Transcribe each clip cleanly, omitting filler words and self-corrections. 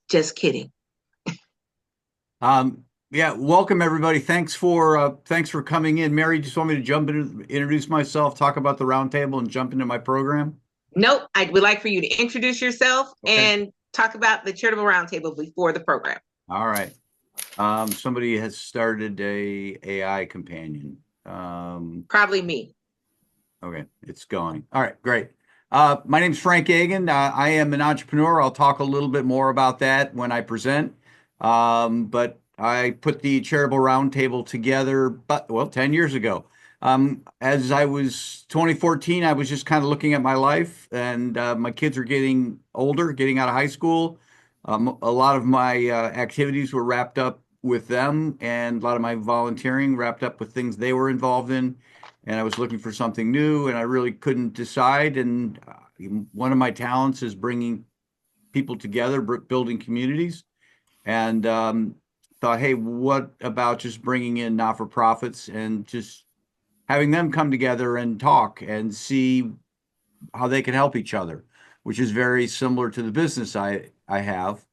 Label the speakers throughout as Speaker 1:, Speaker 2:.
Speaker 1: Just kidding.
Speaker 2: Yeah, welcome everybody. Thanks for coming in. Mary, just want me to jump in, introduce myself, talk about the roundtable, and jump into my program.
Speaker 1: Nope. I would like for you to introduce yourself
Speaker 2: Okay.
Speaker 1: and talk about the charitable roundtable before the program.
Speaker 2: All right. Somebody has started a AI companion.
Speaker 1: Probably me.
Speaker 2: Okay, it's going. All right, great. My name's Frank Agin. I am an entrepreneur. I'll talk a little bit more about that when I present. But I put the charitable roundtable together, but well, 10 years ago. As I was 2014, I was just kind of looking at my life, and my kids were getting older, getting out of high school. A lot of my activities were wrapped up with them, and a lot of my volunteering wrapped up with things they were involved in, and I was looking for something new, and I really couldn't decide. And one of my talents is bringing people together, building communities, and thought, hey, what about just bringing in not-for-profits and just having them come together and talk and see how they can help each other, which is very similar to the business I have.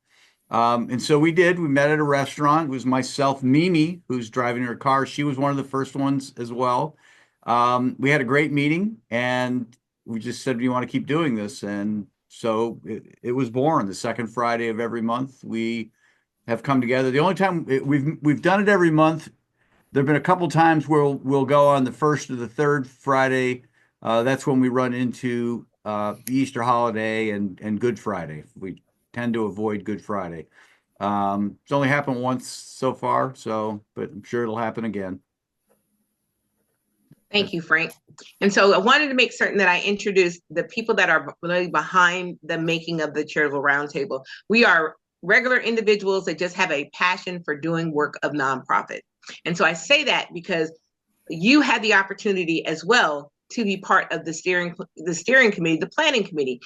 Speaker 2: And so we did. We met at a restaurant. It was myself, Mimi, who's driving her car. She was one of the first ones as well. We had a great meeting, and we just said, "We want to keep doing this." And so it was born the second Friday of every month. We have come together. The only time we've done it every month. There've been a couple times where we'll go on the first or the third Friday. That's when we run into the Easter holiday and Good Friday. We tend to avoid Good Friday. It's only happened once so far, but I'm sure it'll happen again.
Speaker 1: Thank you, Frank. And so I wanted to make certain that I introduced the people that are really behind the making of the charitable roundtable. We are regular individuals that just have a passion for doing work of nonprofit. And so I say that because you had the opportunity as well to be part of the steering committee, the planning committee.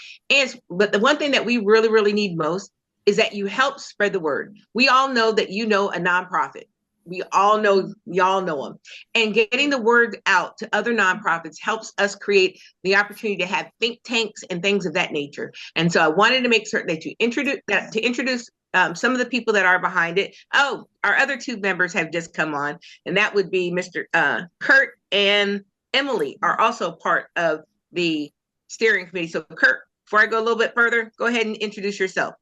Speaker 1: But the one thing that we really, really need most is that you help spread the word. We all know that you know a nonprofit. We all know them. And getting the word out to other nonprofits helps us create the opportunity to have think tanks and things of that nature. And so I wanted to make certain that you introduce some of the people that are behind it. Oh, our other two members have just come on, and that would be Mr. Kurt and Emily are also part of the steering committee. So, Kurt, before I go a little bit further, go ahead and introduce yourself.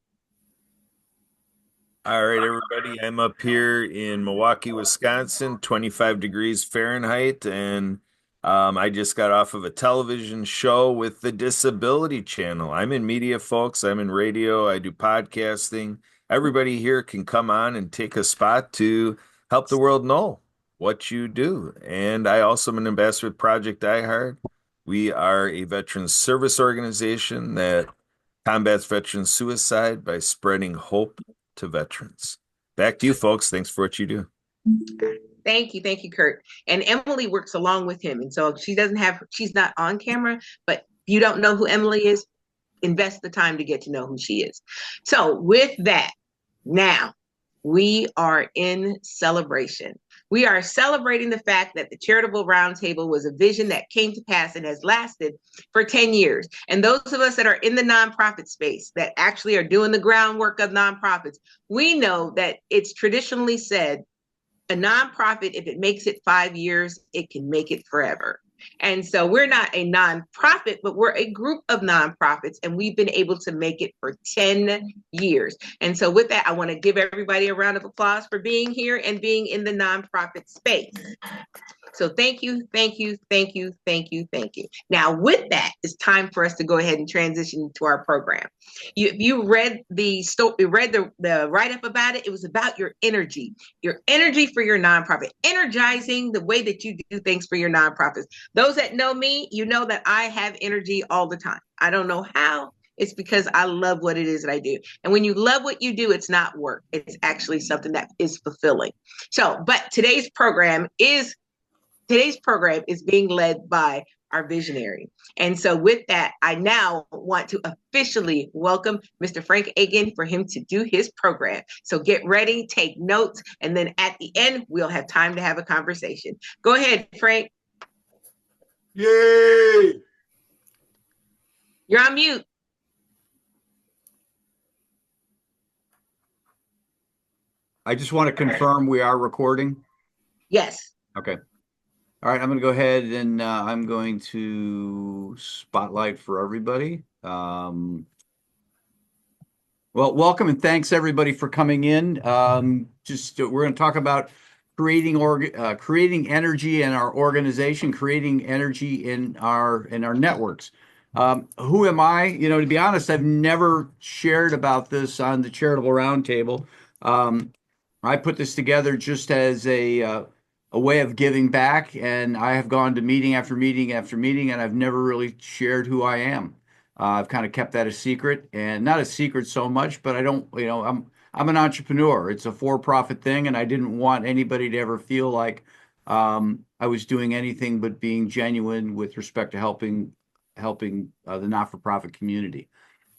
Speaker 3: All right, everybody. I'm up here in Milwaukee, Wisconsin, 25 degrees Fahrenheit, and I just got off of a television show with the Disability Channel. I'm in media, folks. I'm in radio. I do podcasting. Everybody here can come on and take a spot to help the world know what you do. And I also am an ambassador with Project iHeart. We are a veterans service organization that combats veteran suicide by spreading hope to veterans. Back to you, folks. Thanks for what you do.
Speaker 1: Thank you, Kurt. And Emily works along with him, and so she's not on camera, but you don't know who Emily is. Invest the time to get to know who she is. So, with that, now we are in celebration. We are celebrating the fact that the Charitable Roundtable was a vision that came to pass and has lasted for 10 years. And those of us that are in the nonprofit space that actually are doing the groundwork of nonprofits, we know that it's traditionally said a nonprofit, if it makes it 5 years, it can make it forever. And so we're not a nonprofit, but we're a group of nonprofits, and we've been able to make it for 10 years. And so, with that, I want to give everybody a round of applause for being here and being in the nonprofit space. So thank you, thank you, thank you, thank you, thank you. Now, with that, it's time for us to go ahead and transition to our program. You read the story, read the write up about it. It was about your energy for your nonprofit, energizing the way that you do things for your nonprofits. Those that know me, you know that I have energy all the time. I don't know how. It's because I love what it is that I do. And when you love what you do, it's not work. It's actually something that is fulfilling. So, but today's program is being led by our visionary. And so, with that, I now want to officially welcome Mr. Frank Agin for him to do his program. So, get ready, take notes, and then at the end, we'll have time to have a conversation. Go ahead, Frank.
Speaker 3: Yay!
Speaker 1: You're on mute.
Speaker 2: I just want to confirm we are recording.
Speaker 1: Yes.
Speaker 2: Okay. All right. I'm going to go ahead and I'm going to spotlight for everybody. Well, welcome and thanks everybody for coming in. We're going to talk about creating energy in our organization, creating energy in our networks. Who am I? To be honest, I've never shared about this on the Charitable Roundtable. I put this together just as a way of giving back, and I have gone to meeting after meeting after meeting, and I've never really shared who I am. I've kind of kept that a secret, and not a secret so much, but I don't, I'm an entrepreneur. It's a for-profit thing, and I didn't want anybody to ever feel like I was doing anything but being genuine with respect to helping the not-for-profit community.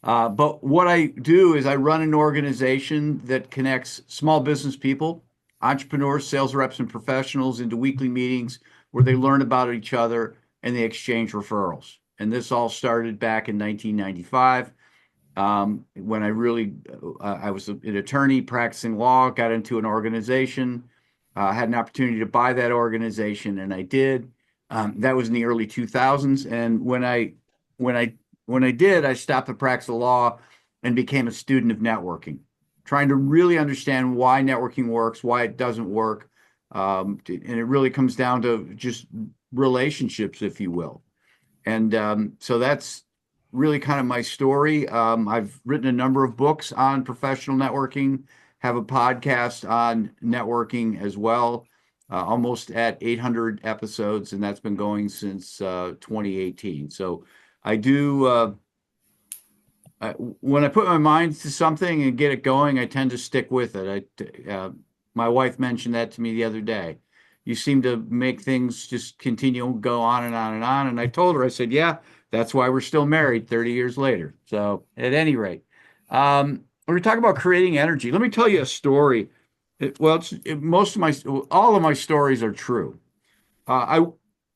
Speaker 2: But what I do is I run an organization that connects small business people, entrepreneurs, sales reps, and professionals into weekly meetings where they learn about each other and they exchange referrals. And this all started back in 1995 when I was an attorney practicing law, got into an organization, had an opportunity to buy that organization, and I did. That was in the early 2000s, and when I when I did, I stopped the practice of law and became a student of networking, trying to really understand why networking works, why it doesn't work, and it really comes down to just relationships, if you will. And so that's really kind of my story. I've written a number of books on professional networking, have a podcast on networking as well, almost at 800 episodes, and that's been going since 2018. So I do, when I put my mind to something and get it going, I tend to stick with it. My wife mentioned that to me the other day. You seem to make things just continue, go on and on and on. And I told her, I said, yeah, that's why we're still married 30 years later. So at any rate, we're talking about creating energy. Let me tell you a story. All of my stories are true.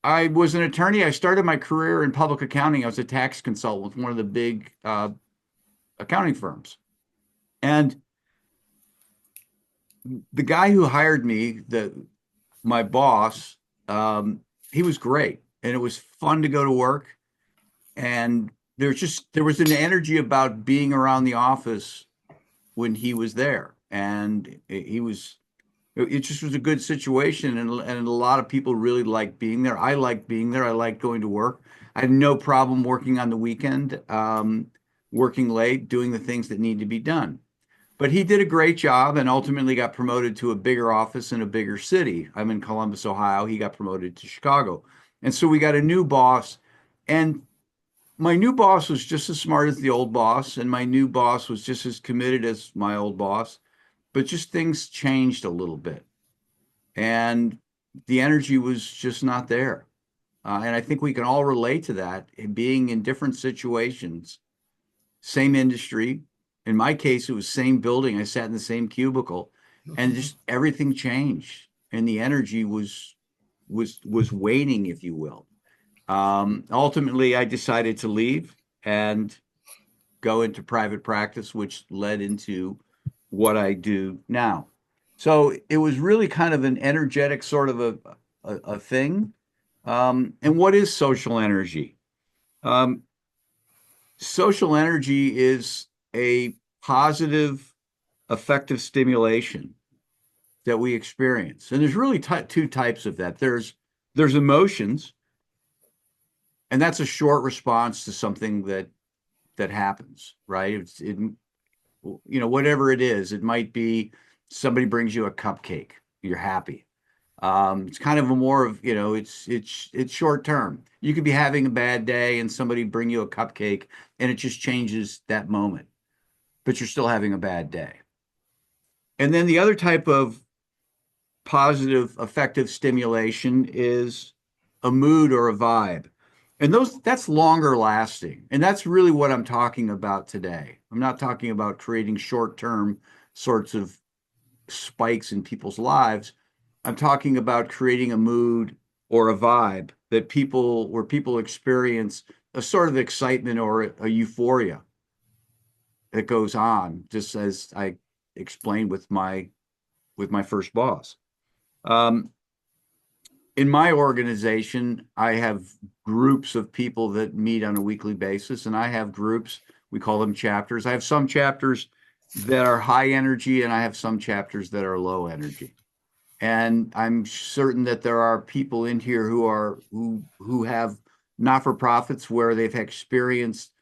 Speaker 2: I was an attorney. I started my career in public accounting. I was a tax consultant with one of the big accounting firms. And the guy who hired me, my boss, he was great. And it was fun to go to work. And there was an energy about being around the office when he was there. And it just was a good situation. And a lot of people really liked being there. I liked being there. I liked going to work. I had no problem working on the weekend, working late, doing the things that need to be done. But he did a great job and ultimately got promoted to a bigger office in a bigger city. I'm in Columbus, Ohio. He got promoted to Chicago. And so we got a new boss. And my new boss was just as smart as the old boss. And my new boss was just as committed as my old boss. But just things changed a little bit. And the energy was just not there. And I think we can all relate to that, being in different situations, same industry. In my case, it was same building. I sat in the same cubicle, and just everything changed, and the energy was waning, if you will. Ultimately, I decided to leave and go into private practice, which led into what I do now. So it was really kind of an energetic sort of a thing. And what is social energy? Um, Social energy is a positive, effective stimulation that we experience. And there's really two types of that. There's emotions, and that's a short response to something that happens, right? Whatever it is, it might be somebody brings you a cupcake, you're happy. It's kind of a more of, it's short term. You could be having a bad day and somebody bring you a cupcake and it just changes that moment, but you're still having a bad day. And then the other type of positive, effective stimulation is a mood or a vibe. And that's longer lasting. And that's really what I'm talking about today. I'm not talking about creating short-term sorts of spikes in people's lives. I'm talking about creating a mood or a vibe where people experience a sort of excitement or a euphoria that goes on, just as I explained with my with my first boss. In my organization, I have groups of people that meet on a weekly basis, and I have groups, we call them chapters. I have some chapters that are high energy, and I have some chapters that are low energy. And I'm certain that there are people in here who have not-for-profits where they've experienced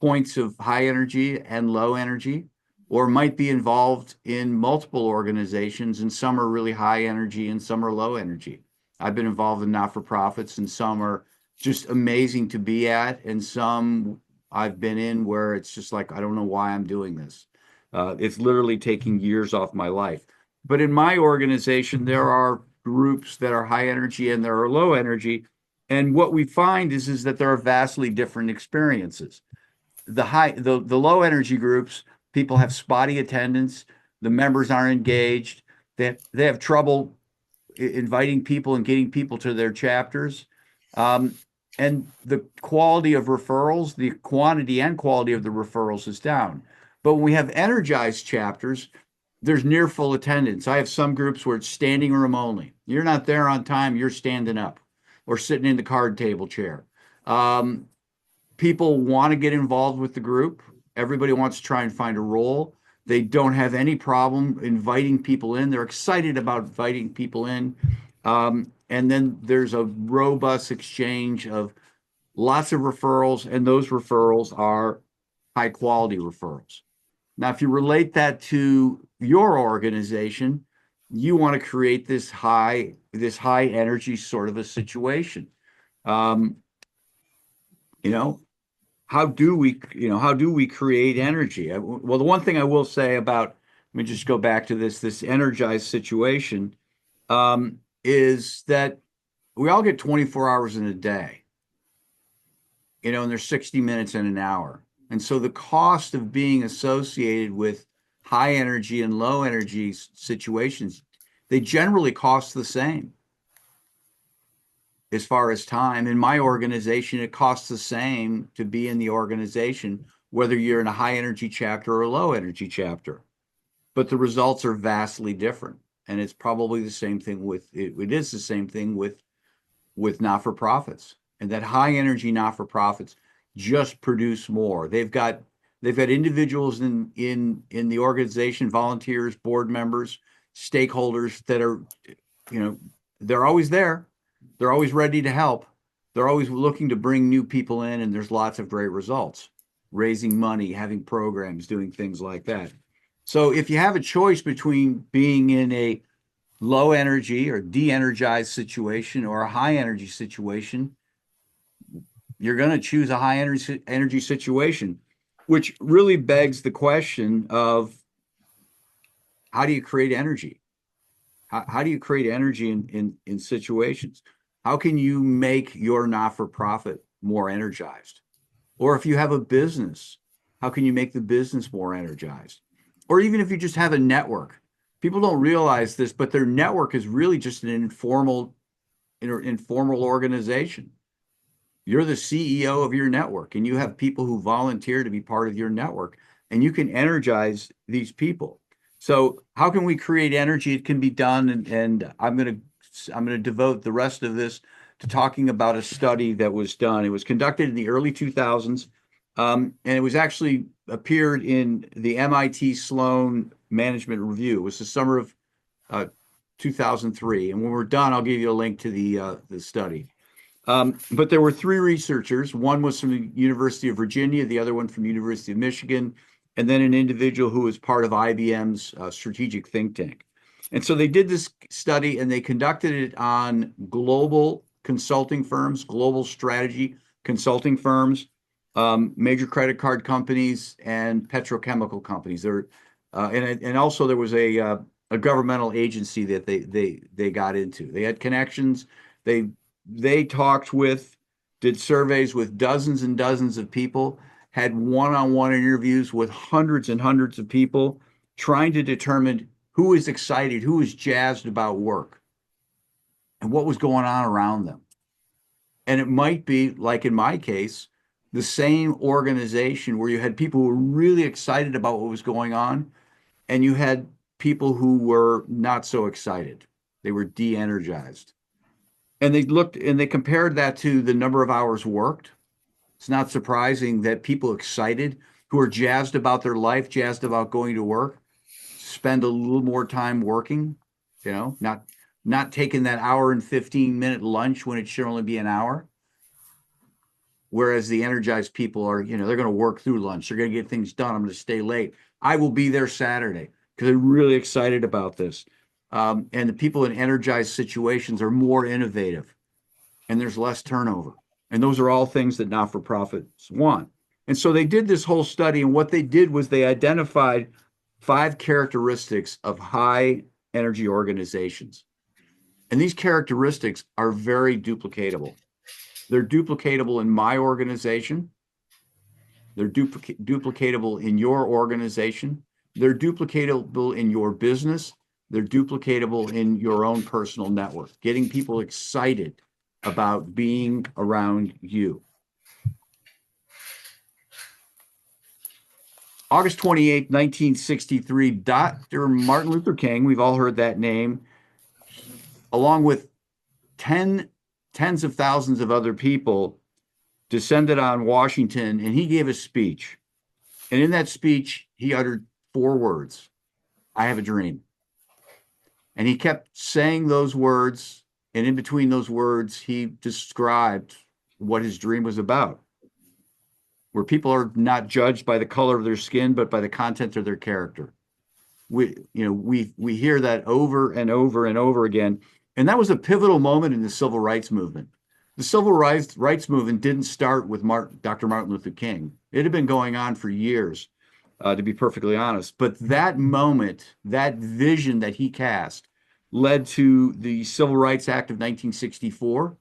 Speaker 2: points of high energy and low energy, or might be involved in multiple organizations, and some are really high energy and some are low energy. I've been involved in not-for-profits, and some are just amazing to be at, and some I've been in where it's just like, I don't know why I'm doing this. It's literally taking years off my life. But in my organization, there are groups that are high energy and there are low energy. And what we find is that there are vastly different experiences. The low energy groups, people have spotty attendance, the members aren't engaged, they have trouble inviting people and getting people to their chapters. And the quality of referrals, the quantity and quality of the referrals is down. But when we have energized chapters, there's near full attendance. I have some groups where it's standing room only. You're not there on time, you're standing up or sitting in the card table chair. People want to get involved with the group. Everybody wants to try and find a role. They don't have any problem inviting people in. They're excited about inviting people in. And then there's a robust exchange of lots of referrals, and those referrals are high quality referrals. Now, if you relate that to your organization, you want to create this high energy sort of a situation. You know, how do we create energy? Well, the one thing I will say about, let me just go back to this energized situation, is that we all get 24 hours in a day, and there's 60 minutes in an hour. And so the cost of being associated with high energy and low energy situations, they generally cost the same. As far as time, in my organization, it costs the same to be in the organization, whether you're in a high energy chapter or a low energy chapter. But the results are vastly different. And it's probably the same thing it is the same thing with not-for-profits. And that high energy not-for-profits just produce more. They've got individuals in the organization, volunteers, board members, stakeholders that are, they're always there. They're always ready to help. They're always looking to bring new people in, and there's lots of great results. Raising money, having programs, doing things like that. So if you have a choice between being in a low energy or de-energized situation or a high energy situation, you're going to choose a high energy situation, which really begs the question of, how do you create energy? How do you create energy in situations? How can you make your not-for-profit more energized? Or if you have a business, how can you make the business more energized? Or even if you just have a network. People don't realize this, but their network is really just an informal organization. You're the CEO of your network, and you have people who volunteer to be part of your network, and you can energize these people. So how can we create energy? It can be done, and I'm going to devote the rest of this to talking about a study that was done. It was conducted in the early 2000s, and it was actually appeared in the MIT Sloan Management Review. It was the summer of 2003, and when we're done, I'll give you a link to the study. But there were three researchers. One was from the University of Virginia, the other one from the University of Michigan, and then an individual who was part of IBM's strategic think tank. And so they did this study, and they conducted it on global consulting firms, global strategy consulting firms, major credit card companies, and petrochemical companies. And also there was a governmental agency that they got into. They had connections. They talked with, did surveys with dozens and dozens of people, had one-on-one interviews with hundreds and hundreds of people, trying to determine who is excited, who is jazzed about work, and what was going on around them. And it might be, like in my case, the same organization where you had people who were really excited about what was going on, and you had people who were not so excited. They were de-energized. And they looked and they compared that to the number of hours worked. It's not surprising that people excited, who are jazzed about their life, jazzed about going to work, spend a little more time working, not taking that hour and 15-minute lunch when it should only be an hour. Whereas the energized people are, they're going to work through lunch. They're going to get things done. I'm going to stay late. I will be there Saturday because they're really excited about this. And the people in energized situations are more innovative and there's less turnover. And those are all things that not-for-profits want. And so they did this whole study, and what they did was they identified 5 characteristics of high energy organizations. And these characteristics are very duplicatable. They're duplicatable in my organization. They're duplicatable in your organization. They're duplicatable in your business. They're duplicatable in your own personal network, getting people excited about being around you. August 28, 1963, Dr. Martin Luther King, we've all heard that name, along with tens of thousands of other people, descended on Washington, and he gave a speech. And in that speech, he uttered 4 words: I have a dream. And he kept saying those words, and in between those words, he described what his dream was about, where people are not judged by the color of their skin, but by the content of their character. We hear that over and over and over again. And that was a pivotal moment in the civil rights movement. The civil rights movement didn't start with Dr. Martin Luther King. It had been going on for years, to be perfectly honest. But that moment, that vision that he cast, led to the Civil Rights Act of 1964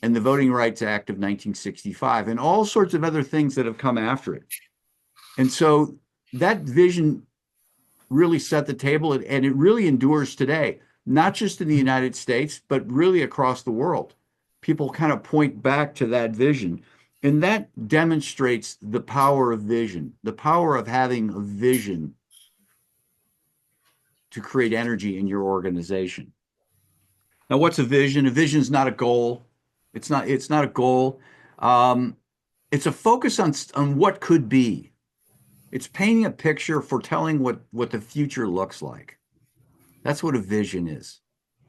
Speaker 2: and the Voting Rights Act of 1965 and all sorts of other things that have come after it. And so that vision really set the table, and it really endures today, not just in the United States, but really across the world. People kind of point back to that vision, and that demonstrates the power of vision, the power of having a vision to create energy in your organization. Now, what's a vision? A vision is not a goal. It's not a goal. It's a focus on what could be. It's painting a picture, foretelling what the future looks like. That's what a vision is.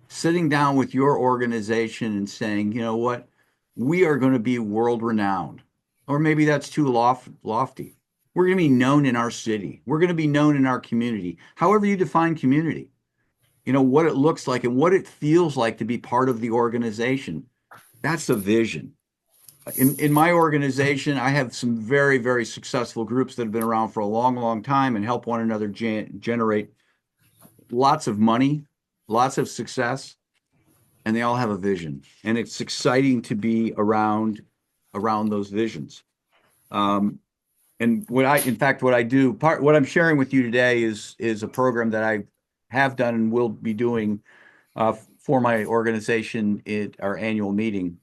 Speaker 2: Sitting down with your organization and saying, you know what, we are going to be world renowned. Or maybe that's too lofty. We're going to be known in our city. We're going to be known in our community. However you define community, what it looks like and what it feels like to be part of the organization. That's a vision. In my organization, I have some very, very successful groups that have been around for a long, long time and help one another generate lots of money, lots of success, and they all have a vision. And it's exciting to be around those visions. And what I do, what I'm sharing with you today is a program that I have done and will be doing for my organization at our annual meeting.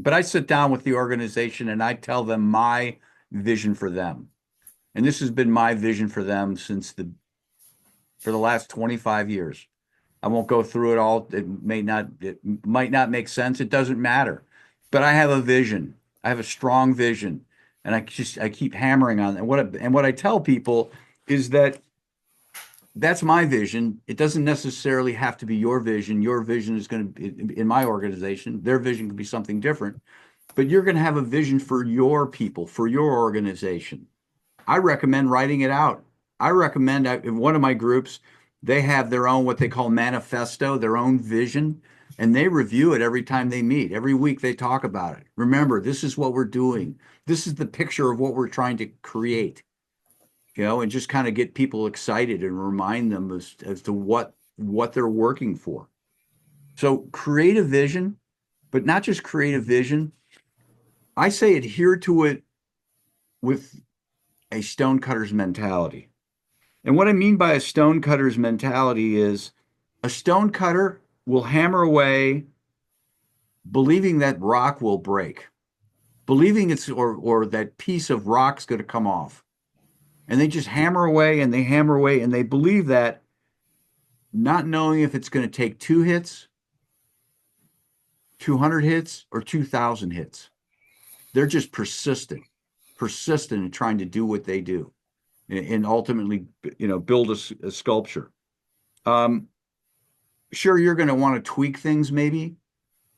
Speaker 2: But I sit down with the organization and I tell them my vision for them. And this has been my vision for them for the last 25 years. I won't go through it all. It might not make sense. It doesn't matter. But I have a vision. I have a strong vision. And I keep hammering on it. And what I tell people is that that's my vision. It doesn't necessarily have to be your vision. Your vision is going to be in my organization. Their vision could be something different, but you're going to have a vision for your people, for your organization. I recommend writing it out. I recommend in one of my groups, they have their own, what they call manifesto, their own vision, and they review it every time they meet. Every week they talk about it. Remember, this is what we're doing. This is the picture of what we're trying to create. And just kind of get people excited and remind them as to what they're working for. So create a vision, but not just create a vision. I say adhere to it with a stonecutter's mentality. And what I mean by a stonecutter's mentality is a stonecutter will hammer away believing that rock will break, believing or that piece of rock's going to come off. And they just hammer away and they hammer away and they believe that, not knowing if it's going to take 2 hits, 200 hits, or 2,000 hits. They're just persistent in trying to do what they do and ultimately, build a sculpture. Sure, you're going to want to tweak things maybe.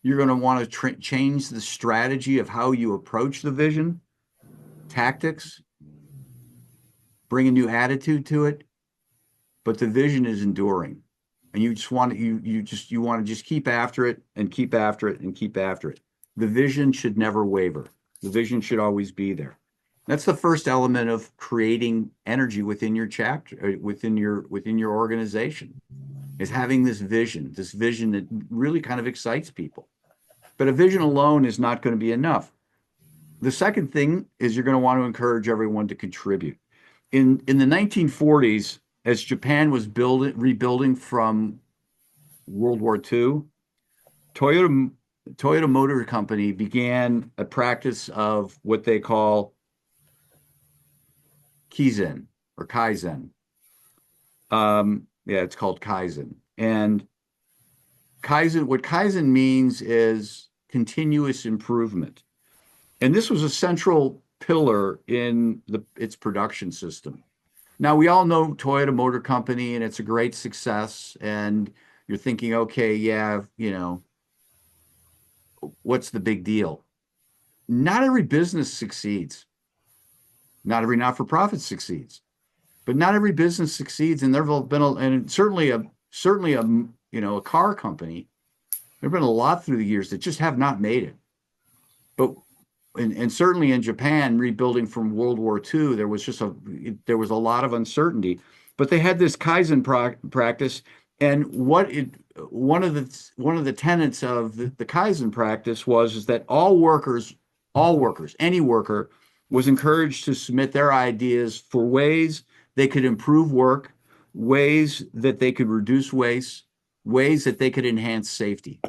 Speaker 2: You're going to want to change the strategy of how you approach the vision, tactics, bring a new attitude to it, but the vision is enduring. And you just want to you want to just keep after it and keep after it and keep after it. The vision should never waver. The vision should always be there. That's the first element of creating energy within your chapter, within your organization, is having this vision that really kind of excites people. But a vision alone is not going to be enough. The second thing is you're going to want to encourage everyone to contribute. In the 1940s, as Japan was rebuilding from World War II, Toyota Motor Company began a practice of what they call Kaizen or Kaizen. Yeah, it's called Kaizen. And what Kaizen means is continuous improvement. And this was a central pillar in its production system. Now, we all know Toyota Motor Company, and it's a great success. And you're thinking, okay, yeah, what's the big deal? Not every business succeeds. Not every not-for-profit succeeds. But not every business succeeds. And there have been, and certainly a car company, there have been a lot through the years that just have not made it. But and certainly in Japan, rebuilding from World War II, there was a lot of uncertainty. But they had this Kaizen practice, and one of the tenets of the Kaizen practice is that all workers, any worker, was encouraged to submit their ideas for ways they could improve work, ways that they could reduce waste, ways that they could enhance safety.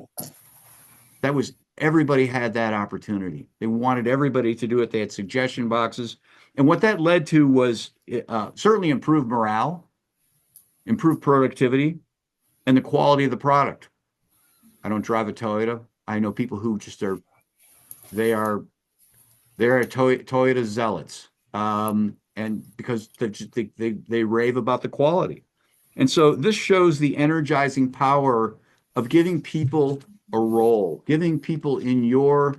Speaker 2: Everybody had that opportunity. They wanted everybody to do it. They had suggestion boxes. And what that led to was certainly improved morale, improved productivity, and the quality of the product. I don't drive a Toyota. I know people who just are Toyota zealots. And because they rave about the quality. And so this shows the energizing power of giving people a role, giving people in your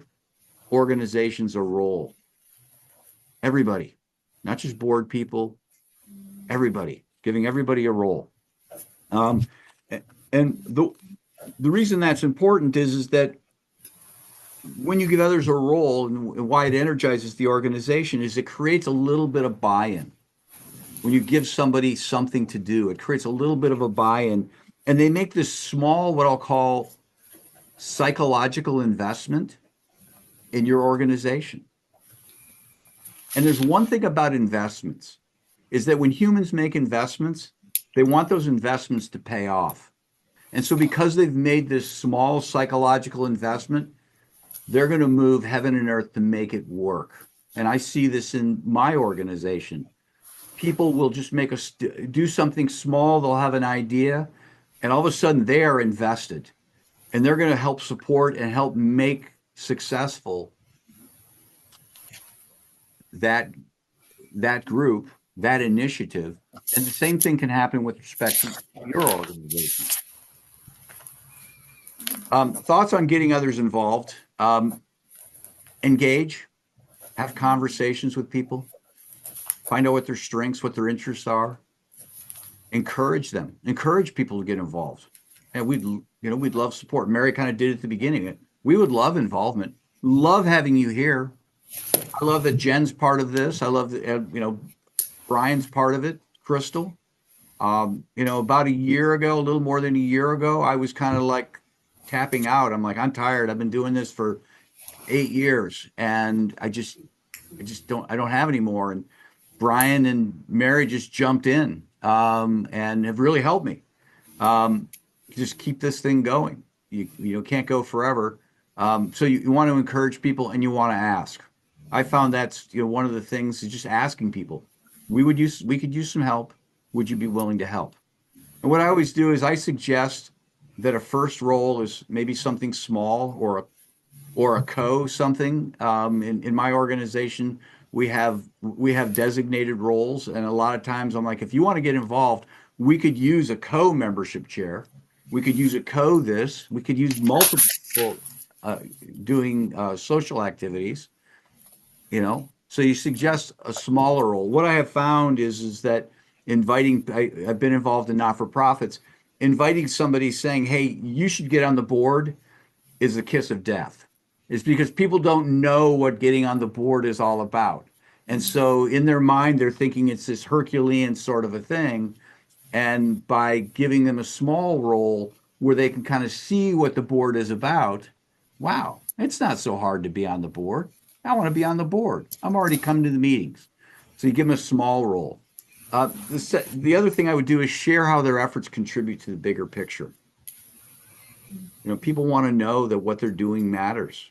Speaker 2: organizations a role. Everybody, not just board people, everybody, giving everybody a role. And the reason that's important is that when you give others a role, and why it energizes the organization, is it creates a little bit of buy-in. When you give somebody something to do, it creates a little bit of a buy-in, and they make this small, what I'll call psychological investment in your organization. And there's one thing about investments, is that when humans make investments, they want those investments to pay off. And so because they've made this small psychological investment, they're going to move heaven and earth to make it work. And I see this in my organization. People will just do something small. They'll have an idea, and all of a sudden they are invested, and they're going to help support and help make successful that group, that initiative. And the same thing can happen with respect to your organization. Thoughts on getting others involved. Engage, have conversations with people, find out what their strengths, what their interests are, encourage them, encourage people to get involved. And we'd love support. Mary kind of did it at the beginning. We would love involvement, love having you here. I love that Jen's part of this. I love that, Brian's part of it, Crystal. About a year ago, a little more than a year ago, I was kind of like tapping out. I'm like, I'm tired. I've been doing this for 8 years, and I don't have any more. And Brian and Mary just jumped in and have really helped me. Just keep this thing going. You can't go forever. So you want to encourage people, and you want to ask. I found that's one of the things is just asking people, we could use some help. Would you be willing to help? And what I always do is I suggest that a first role is maybe something small or a co something. In my organization, we have designated roles, and a lot of times I'm like, if you want to get involved, we could use a co membership chair. We could use a co this. We could use multiple people uh, doing social activities. So you suggest a smaller role. What I have found is that I've been involved in not for profits. Inviting somebody saying, "Hey, you should get on the board," is the kiss of death. It's because people don't know what getting on the board is all about. And so in their mind, they're thinking it's this Herculean sort of a thing. And by giving them a small role where they can kind of see what the board is about, wow, it's not so hard to be on the board. I want to be on the board. I'm already coming to the meetings. So you give them a small role. The other thing I would do is share how their efforts contribute to the bigger picture. People want to know that what they're doing matters.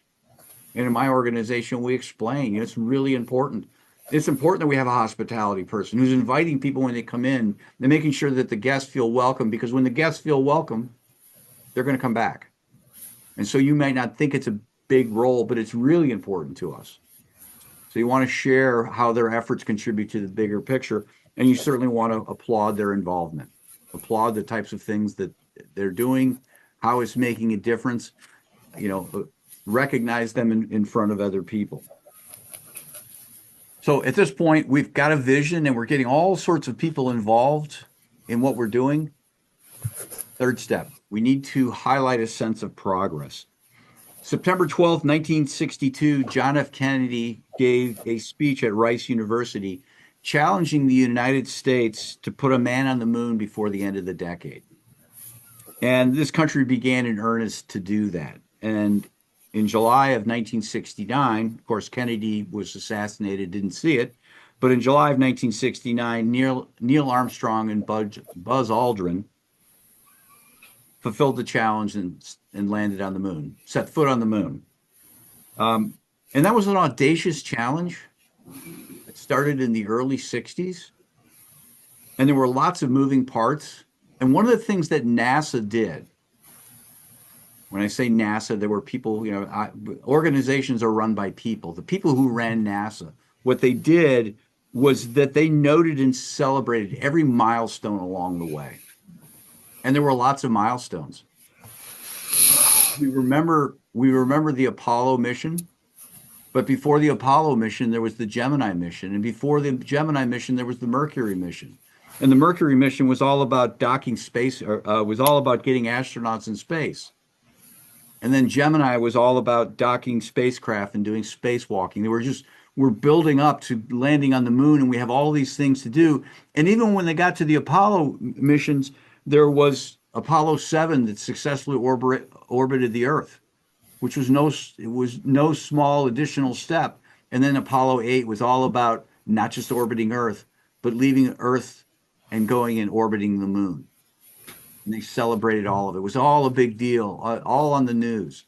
Speaker 2: And in my organization, we explain, it's really important. It's important that we have a hospitality person who's inviting people when they come in and making sure that the guests feel welcome, because when the guests feel welcome, they're going to come back. And so you might not think it's a big role, but it's really important to us. So you want to share how their efforts contribute to the bigger picture, and you certainly want to applaud their involvement, applaud the types of things that they're doing, how it's making a difference, recognize them in front of other people. So at this point, we've got a vision and we're getting all sorts of people involved in what we're doing. Third step, we need to highlight a sense of progress. September 12th, 1962, John F. Kennedy gave a speech at Rice University challenging the United States to put a man on the moon before the end of the decade. And this country began in earnest to do that. And in July of 1969, of course, Kennedy was assassinated, didn't see it, but in July of 1969, Neil Armstrong and Buzz Aldrin fulfilled the challenge and landed on the moon, set foot on the moon. And that was an audacious challenge. It started in the early 60s, and there were lots of moving parts. And one of the things that NASA did, when I say NASA, there were people, organizations are run by people. The people who ran NASA, what they did was that they noted and celebrated every milestone along the way. And there were lots of milestones. We remember the Apollo mission, but before the Apollo mission, there was the Gemini mission. And before the Gemini mission, there was the Mercury mission. And the Mercury mission was all about docking space, was all about getting astronauts in space. And then Gemini was all about docking spacecraft and doing spacewalking. We're building up to landing on the moon, and we have all these things to do. And even when they got to the Apollo missions, there was Apollo 7 that successfully orbited the Earth, which was no small additional step. And then Apollo 8 was all about not just orbiting Earth, but leaving Earth and going and orbiting the moon. And they celebrated all of it. It was all a big deal, all on the news.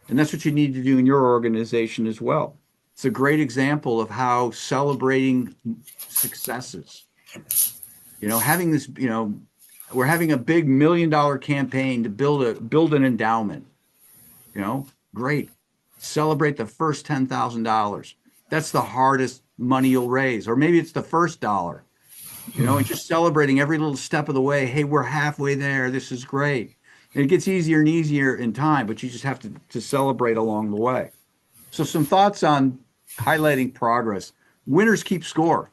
Speaker 2: And that's what you need to do in your organization as well. It's a great example of how celebrating successes, having this, we're having a big $1 million campaign to build an endowment, great. Celebrate the first $10,000. That's the hardest money you'll raise. Or maybe it's the first dollar. And just celebrating every little step of the way. Hey, we're halfway there. This is great. And it gets easier and easier in time, but you just have to celebrate along the way. So some thoughts on highlighting progress. Winners keep score.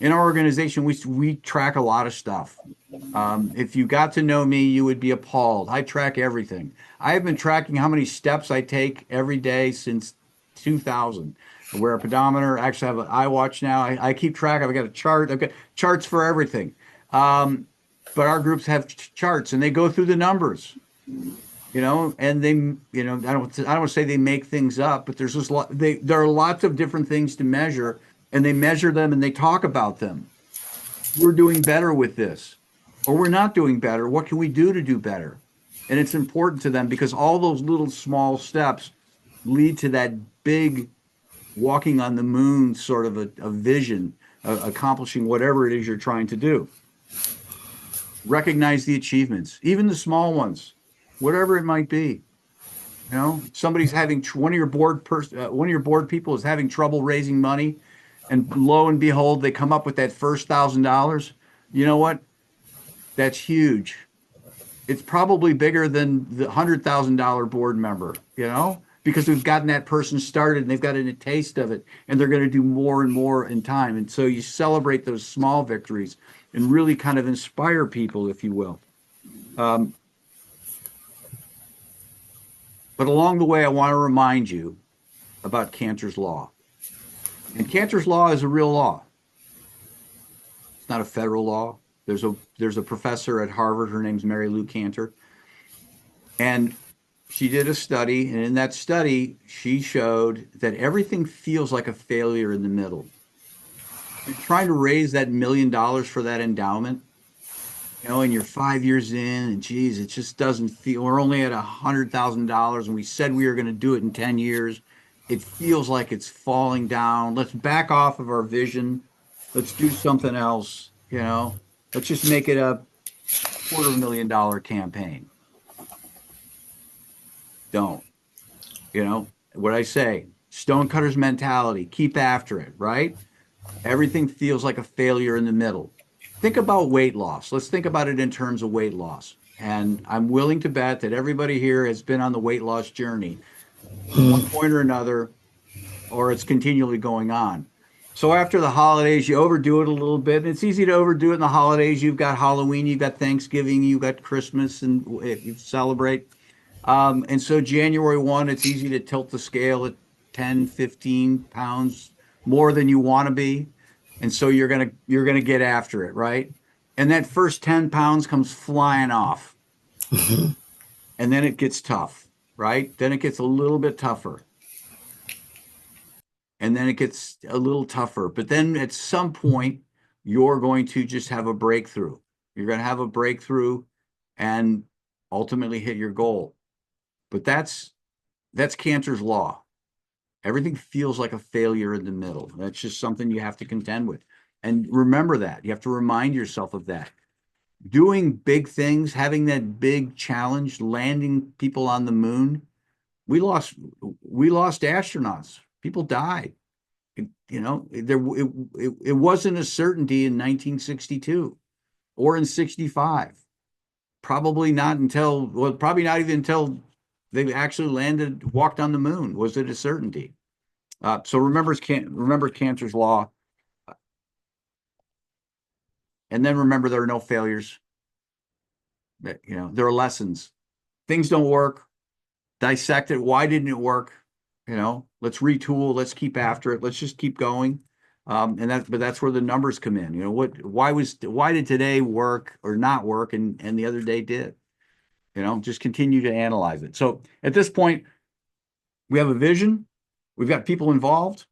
Speaker 2: In our organization, we track a lot of stuff. If you got to know me, you would be appalled. I track everything. I have been tracking how many steps I take every day since 2000. I wear a pedometer. Actually, I have an iWatch now. I keep track. I've got a chart. I've got charts for everything. But our groups have charts, and they go through the numbers. And they, I don't want to say they make things up, but there's just there are lots of different things to measure, and they measure them and they talk about them. We're doing better with this, or we're not doing better. What can we do to do better? And it's important to them because all those little small steps lead to that big walking on the moon sort of a vision accomplishing whatever it is you're trying to do. Recognize the achievements, even the small ones, whatever it might be. You know, somebody's having one of your board people is having trouble raising money, and lo and behold, they come up with that first $1,000. You know what? That's huge. It's probably bigger than the $100,000 board member, you know, because we've gotten that person started and they've gotten a taste of it, and they're going to do more and more in time. And so you celebrate those small victories and really kind of inspire people, if you will. Um, but along the way, I want to remind you about Cantor's Law. And Cantor's Law is a real law. It's not a federal law. There's a professor at Harvard. Her name's Mary Lou Cantor, and she did a study. And in that study, she showed that everything feels like a failure in the middle. You're trying to raise that $1 million for that endowment, you know, and you're 5 years in, and geez, it just doesn't feel. We're only at $100,000, and we said we were going to do it in 10 years. It feels like it's falling down. Let's back off of our vision. Let's do something else, you know. Let's just make it a $250,000 campaign. Don't, you know, what I say, stonecutter's mentality, keep after it, right? Everything feels like a failure in the middle. Think about weight loss. Let's think about it in terms of weight loss. And I'm willing to bet that everybody here has been on the weight loss journey at one point or another, or it's continually going on. So after the holidays, you overdo it a little bit. It's easy to overdo it in the holidays. You've got Halloween, you've got Thanksgiving, you've got Christmas, and you celebrate. And so January 1, it's easy to tilt the scale at 10, 15 pounds more than you want to be. And so you're gonna get after it, right? And that first 10 pounds comes flying off. And then it gets tough, right? Then it gets a little bit tougher. And then it gets a little tougher. But then at some point, you're going to just have a breakthrough. You're going to have a breakthrough and ultimately hit your goal. But that's Cantor's Law. Everything feels like a failure in the middle. That's just something you have to contend with. And remember that. You have to remind yourself of that. Doing big things, having that big challenge, landing people on the moon. We lost astronauts. People died. You know, it wasn't a certainty in 1962 or in 65. Probably not until, well, probably not even until they actually walked on the moon was it a certainty. So remember Cantor's Law, and then remember there are no failures. You know, there are lessons. Things don't work. Dissect it. Why didn't it work? You know, let's retool. Let's keep after it. Let's just keep going. But that's where the numbers come in. You know, why did today work or not work, and the other day did? You know, just continue to analyze it. So at this point, we have a vision, we've got people involved,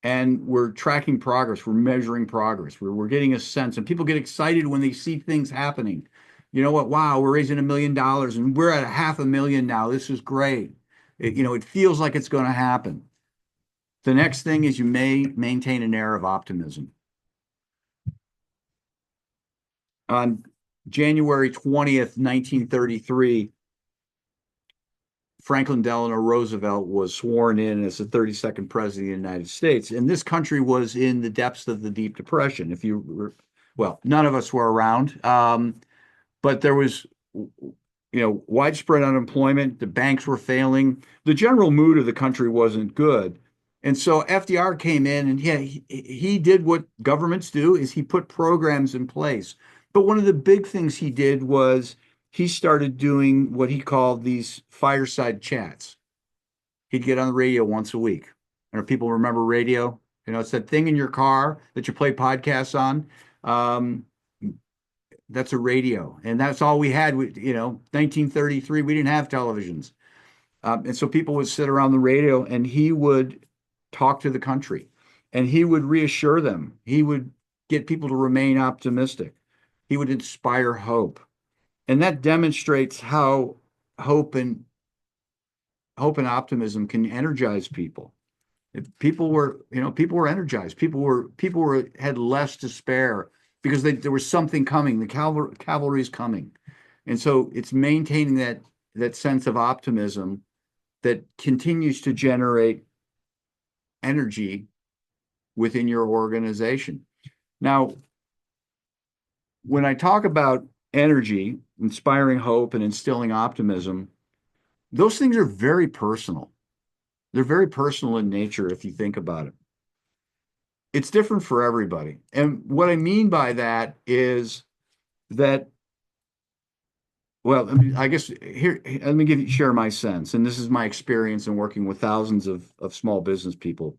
Speaker 2: and we're tracking progress. We're measuring progress. We're getting a sense, and people get excited when they see things happening. You know what? Wow, we're raising $1 million, and we're at $500,000 now. This is great. It feels like it's going to happen. The next thing is you may maintain an air of optimism. On January 20th, 1933, Franklin Delano Roosevelt was sworn in as the 32nd president of the United States. And this country was in the depths of the Deep Depression. Well, none of us were around, but there was, widespread unemployment. The banks were failing. The general mood of the country wasn't good. And so FDR came in, and yeah, he did what governments do, is he put programs in place. But one of the big things he did was he started doing what he called these fireside chats. He'd get on the radio once a week. And people remember radio? You know, it's that thing in your car that you play podcasts on. That's a radio. And that's all we had. 1933, we didn't have televisions. And so people would sit around the radio, and he would talk to the country, and he would reassure them. He would get people to remain optimistic. He would inspire hope. And that demonstrates how hope and optimism can energize people. People were, people were energized. People had less to spare because there was something coming. The cavalry is coming. And so it's maintaining that sense of optimism that continues to generate energy within your organization. Now, when I talk about energy, inspiring hope, and instilling optimism, those things are very personal. They're very personal in nature if you think about it. It's different for everybody. And what I mean by that is that, well, I guess here, let me share my sense, and this is my experience in working with thousands of small business people,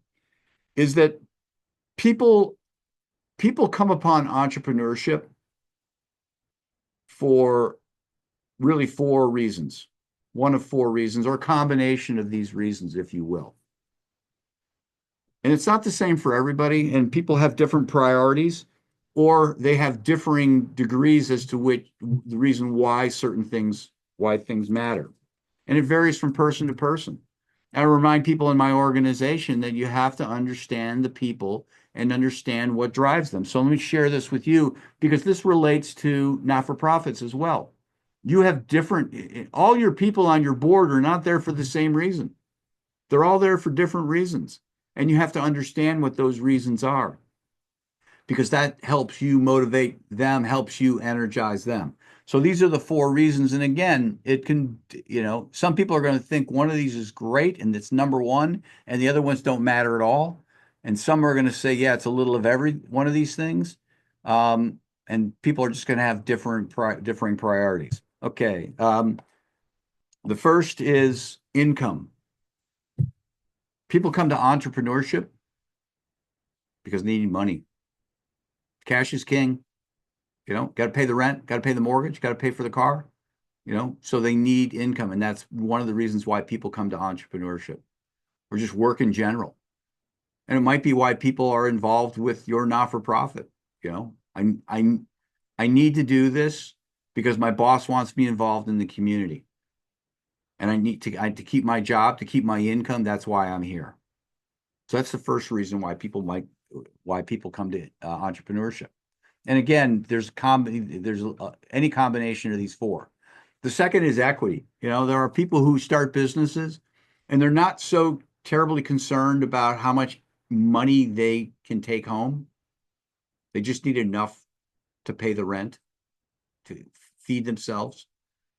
Speaker 2: is that people come upon entrepreneurship for really four reasons, one of four reasons, or a combination of these reasons, if you will. And it's not the same for everybody, and people have different priorities, or they have differing degrees as to which the reason why why things matter. And it varies from person to person. I remind people in my organization that you have to understand the people and understand what drives them. So let me share this with you because this relates to not-for-profits as well. You have all your people on your board are not there for the same reason. They're all there for different reasons. And you have to understand what those reasons are because that helps you motivate them, helps you energize them. So these are the four reasons. And again, it can, some people are going to think one of these is great and it's number one, and the other ones don't matter at all. And some are going to say, yeah, it's a little of every one of these things. And people are just going to have differing priorities. Okay. The first is income. People come to entrepreneurship because they need money. Cash is king. Got to pay the rent, got to pay the mortgage, got to pay for the car, so they need income. And that's one of the reasons why people come to entrepreneurship or just work in general. And it might be why people are involved with your not-for-profit. I need to do this because my boss wants me involved in the community. And I need to keep my job, to keep my income. That's why I'm here. So that's the first reason why people come to entrepreneurship. And again, there's any combination of these four. The second is equity. There are people who start businesses and they're not so terribly concerned about how much money they can take home. They just need enough to pay the rent, to feed themselves.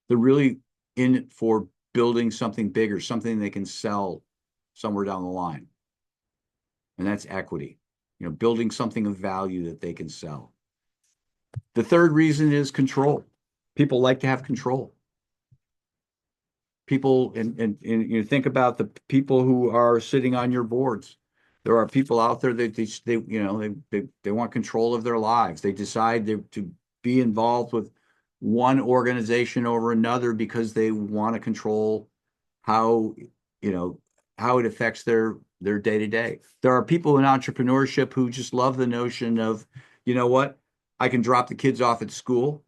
Speaker 2: They're really in it for building something bigger, something they can sell somewhere down the line. And that's equity, building something of value that they can sell. The third reason is control. People like to have control. People, and you think about the people who are sitting on your boards. There are people out there that they want control of their lives. They decide to be involved with one organization over another because they want to control how it affects their day to day. There are people in entrepreneurship who just love the notion of, what? I can drop the kids off at school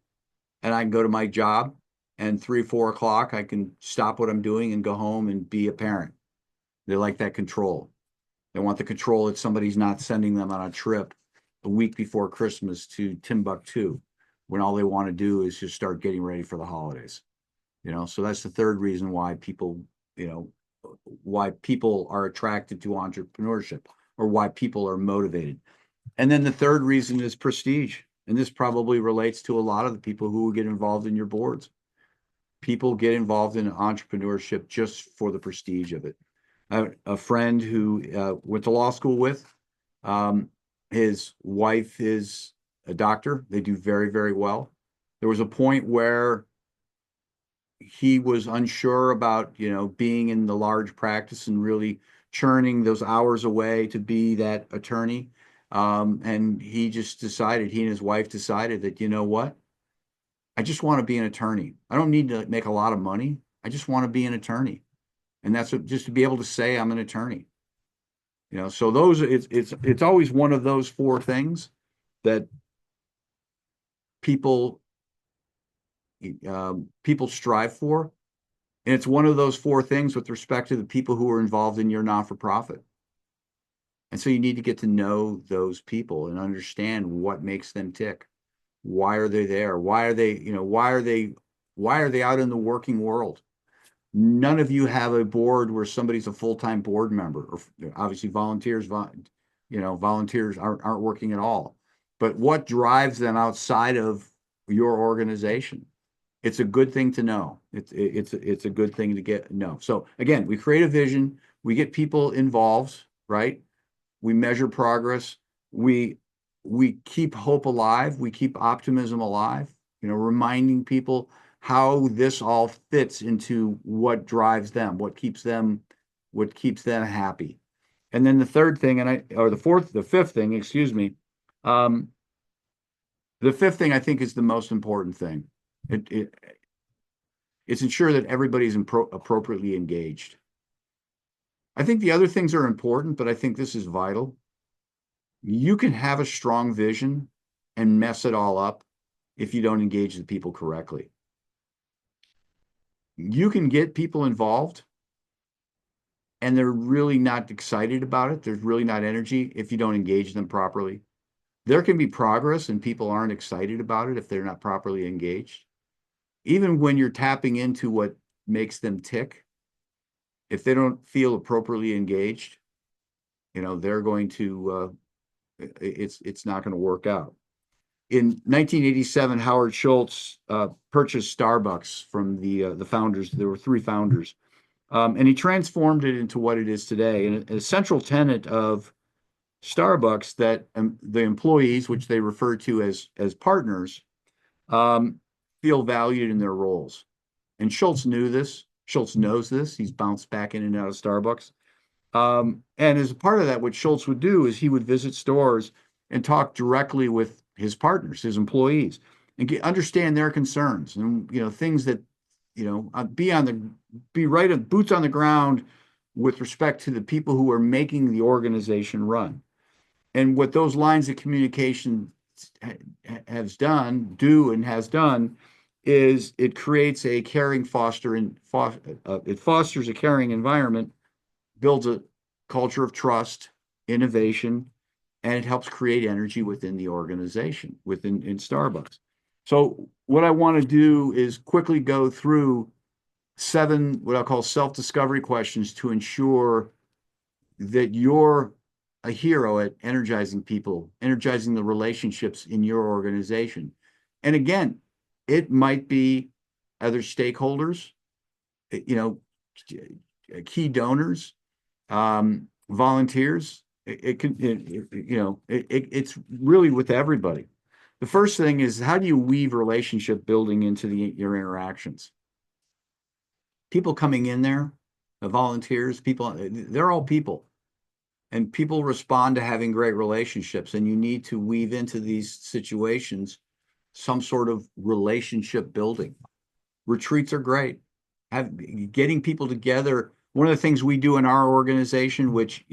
Speaker 2: and I can go to my job, and 3, 4 o'clock, I can stop what I'm doing and go home and be a parent. They like that control. They want the control that somebody's not sending them on a trip a week before Christmas to Timbuktu when all they want to do is just start getting ready for the holidays. So that's the third reason why people are attracted to entrepreneurship or why people are motivated. And then the third reason is prestige. And this probably relates to a lot of the people who get involved in your boards. People get involved in entrepreneurship just for the prestige of it. A friend who went to law school with, his wife is a doctor. They do very, very well. There was a point where he was unsure about, being in the large practice and really churning those hours away to be that attorney. And he and his wife decided that, what? I just want to be an attorney. I don't need to make a lot of money. I just want to be an attorney. And that's just to be able to say I'm an attorney. So it's always one of those four things that people strive for. And it's one of those four things with respect to the people who are involved in your not-for-profit. And so you need to get to know those people and understand what makes them tick. Why are they there? Why are they, why are they out in the working world? None of you have a board where somebody's a full-time board member, or obviously volunteers aren't working at all. But what drives them outside of your organization? It's a good thing to know. It's a good thing to know. So again, we create a vision, we get people involved, right? We measure progress. We keep hope alive. We keep optimism alive. Reminding people how this all fits into what drives them, what keeps them happy. And then the third thing, the fifth thing, excuse me. The fifth thing I think is the most important thing. It's ensure that everybody's appropriately engaged. I think the other things are important, but I think this is vital. You can have a strong vision and mess it all up if you don't engage the people correctly. You can get people involved and they're really not excited about it. There's really not energy if you don't engage them properly. There can be progress and people aren't excited about it if they're not properly engaged. Even when you're tapping into what makes them tick, if they don't feel appropriately engaged, they're going to, it's not going to work out. In 1987, Howard Schultz purchased Starbucks from the founders. There were three founders, and he transformed it into what it is today. And a central tenet of Starbucks that the employees, which they refer to as partners, feel valued in their roles. And Schultz knew this. Schultz knows this. He's bounced back in and out of Starbucks. And as a part of that, what Schultz would do is he would visit stores and talk directly with his partners, his employees, and understand their concerns and things that be right at boots on the ground with respect to the people who are making the organization run. And what those lines of communication has done is it creates a caring it fosters a caring environment, builds a culture of trust, innovation, and it helps create energy within the organization, in Starbucks. So what I want to do is quickly go through 7, what I'll call self-discovery questions to ensure that you're a hero at energizing people, energizing the relationships in your organization. And again, it might be other stakeholders, key donors, volunteers. It's really with everybody. The first thing is, how do you weave relationship building into your interactions? People coming in there, the volunteers, people, they're all people. And people respond to having great relationships, and you need to weave into these situations some sort of relationship building. Retreats are great. Getting people together. One of the things we do in our organization, which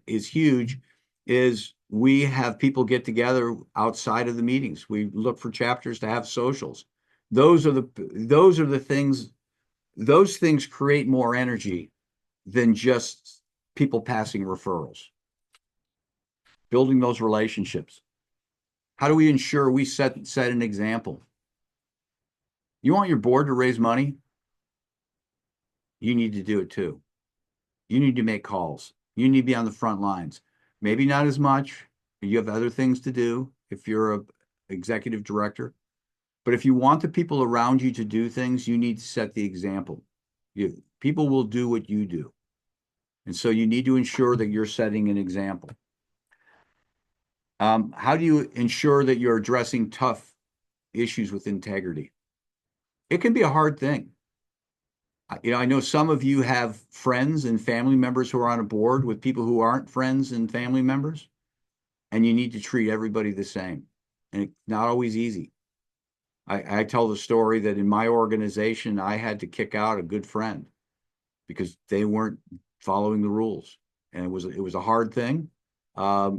Speaker 2: is huge, is we have people get together outside of the meetings. We look for chapters to have socials. Those are the things. Those things create more energy than just people passing referrals. Building those relationships. How do we ensure we set an example? You want your board to raise money? You need to do it too. You need to make calls. You need to be on the front lines. Maybe not as much. You have other things to do if you're an executive director. But if you want the people around you to do things, you need to set the example. People will do what you do. And so you need to ensure that you're setting an example. How do you ensure that you're addressing tough issues with integrity? It can be a hard thing. I know some of you have friends and family members who are on a board with people who aren't friends and family members, and you need to treat everybody the same. And it's not always easy. I tell the story that in my organization, I had to kick out a good friend because they weren't following the rules. And it was a hard thing.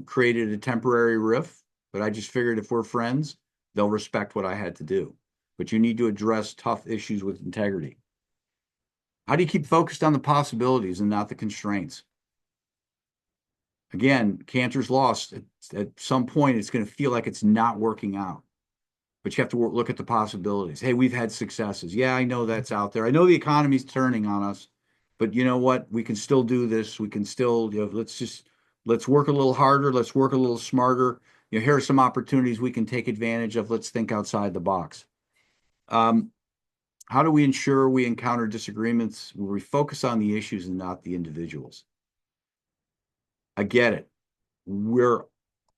Speaker 2: Created a temporary rift, but I just figured if we're friends, they'll respect what I had to do. But you need to address tough issues with integrity. How do you keep focused on the possibilities and not the constraints? Again, Cantor's lost. At some point, it's going to feel like it's not working out. But you have to look at the possibilities. Hey, we've had successes. Yeah, I know that's out there. I know the economy's turning on us, but you know what? We can still do this. We can still, let's work a little harder. Let's work a little smarter. Here are some opportunities we can take advantage of. Let's think outside the box. How do we ensure we encounter disagreements where we focus on the issues and not the individuals? I get it. We're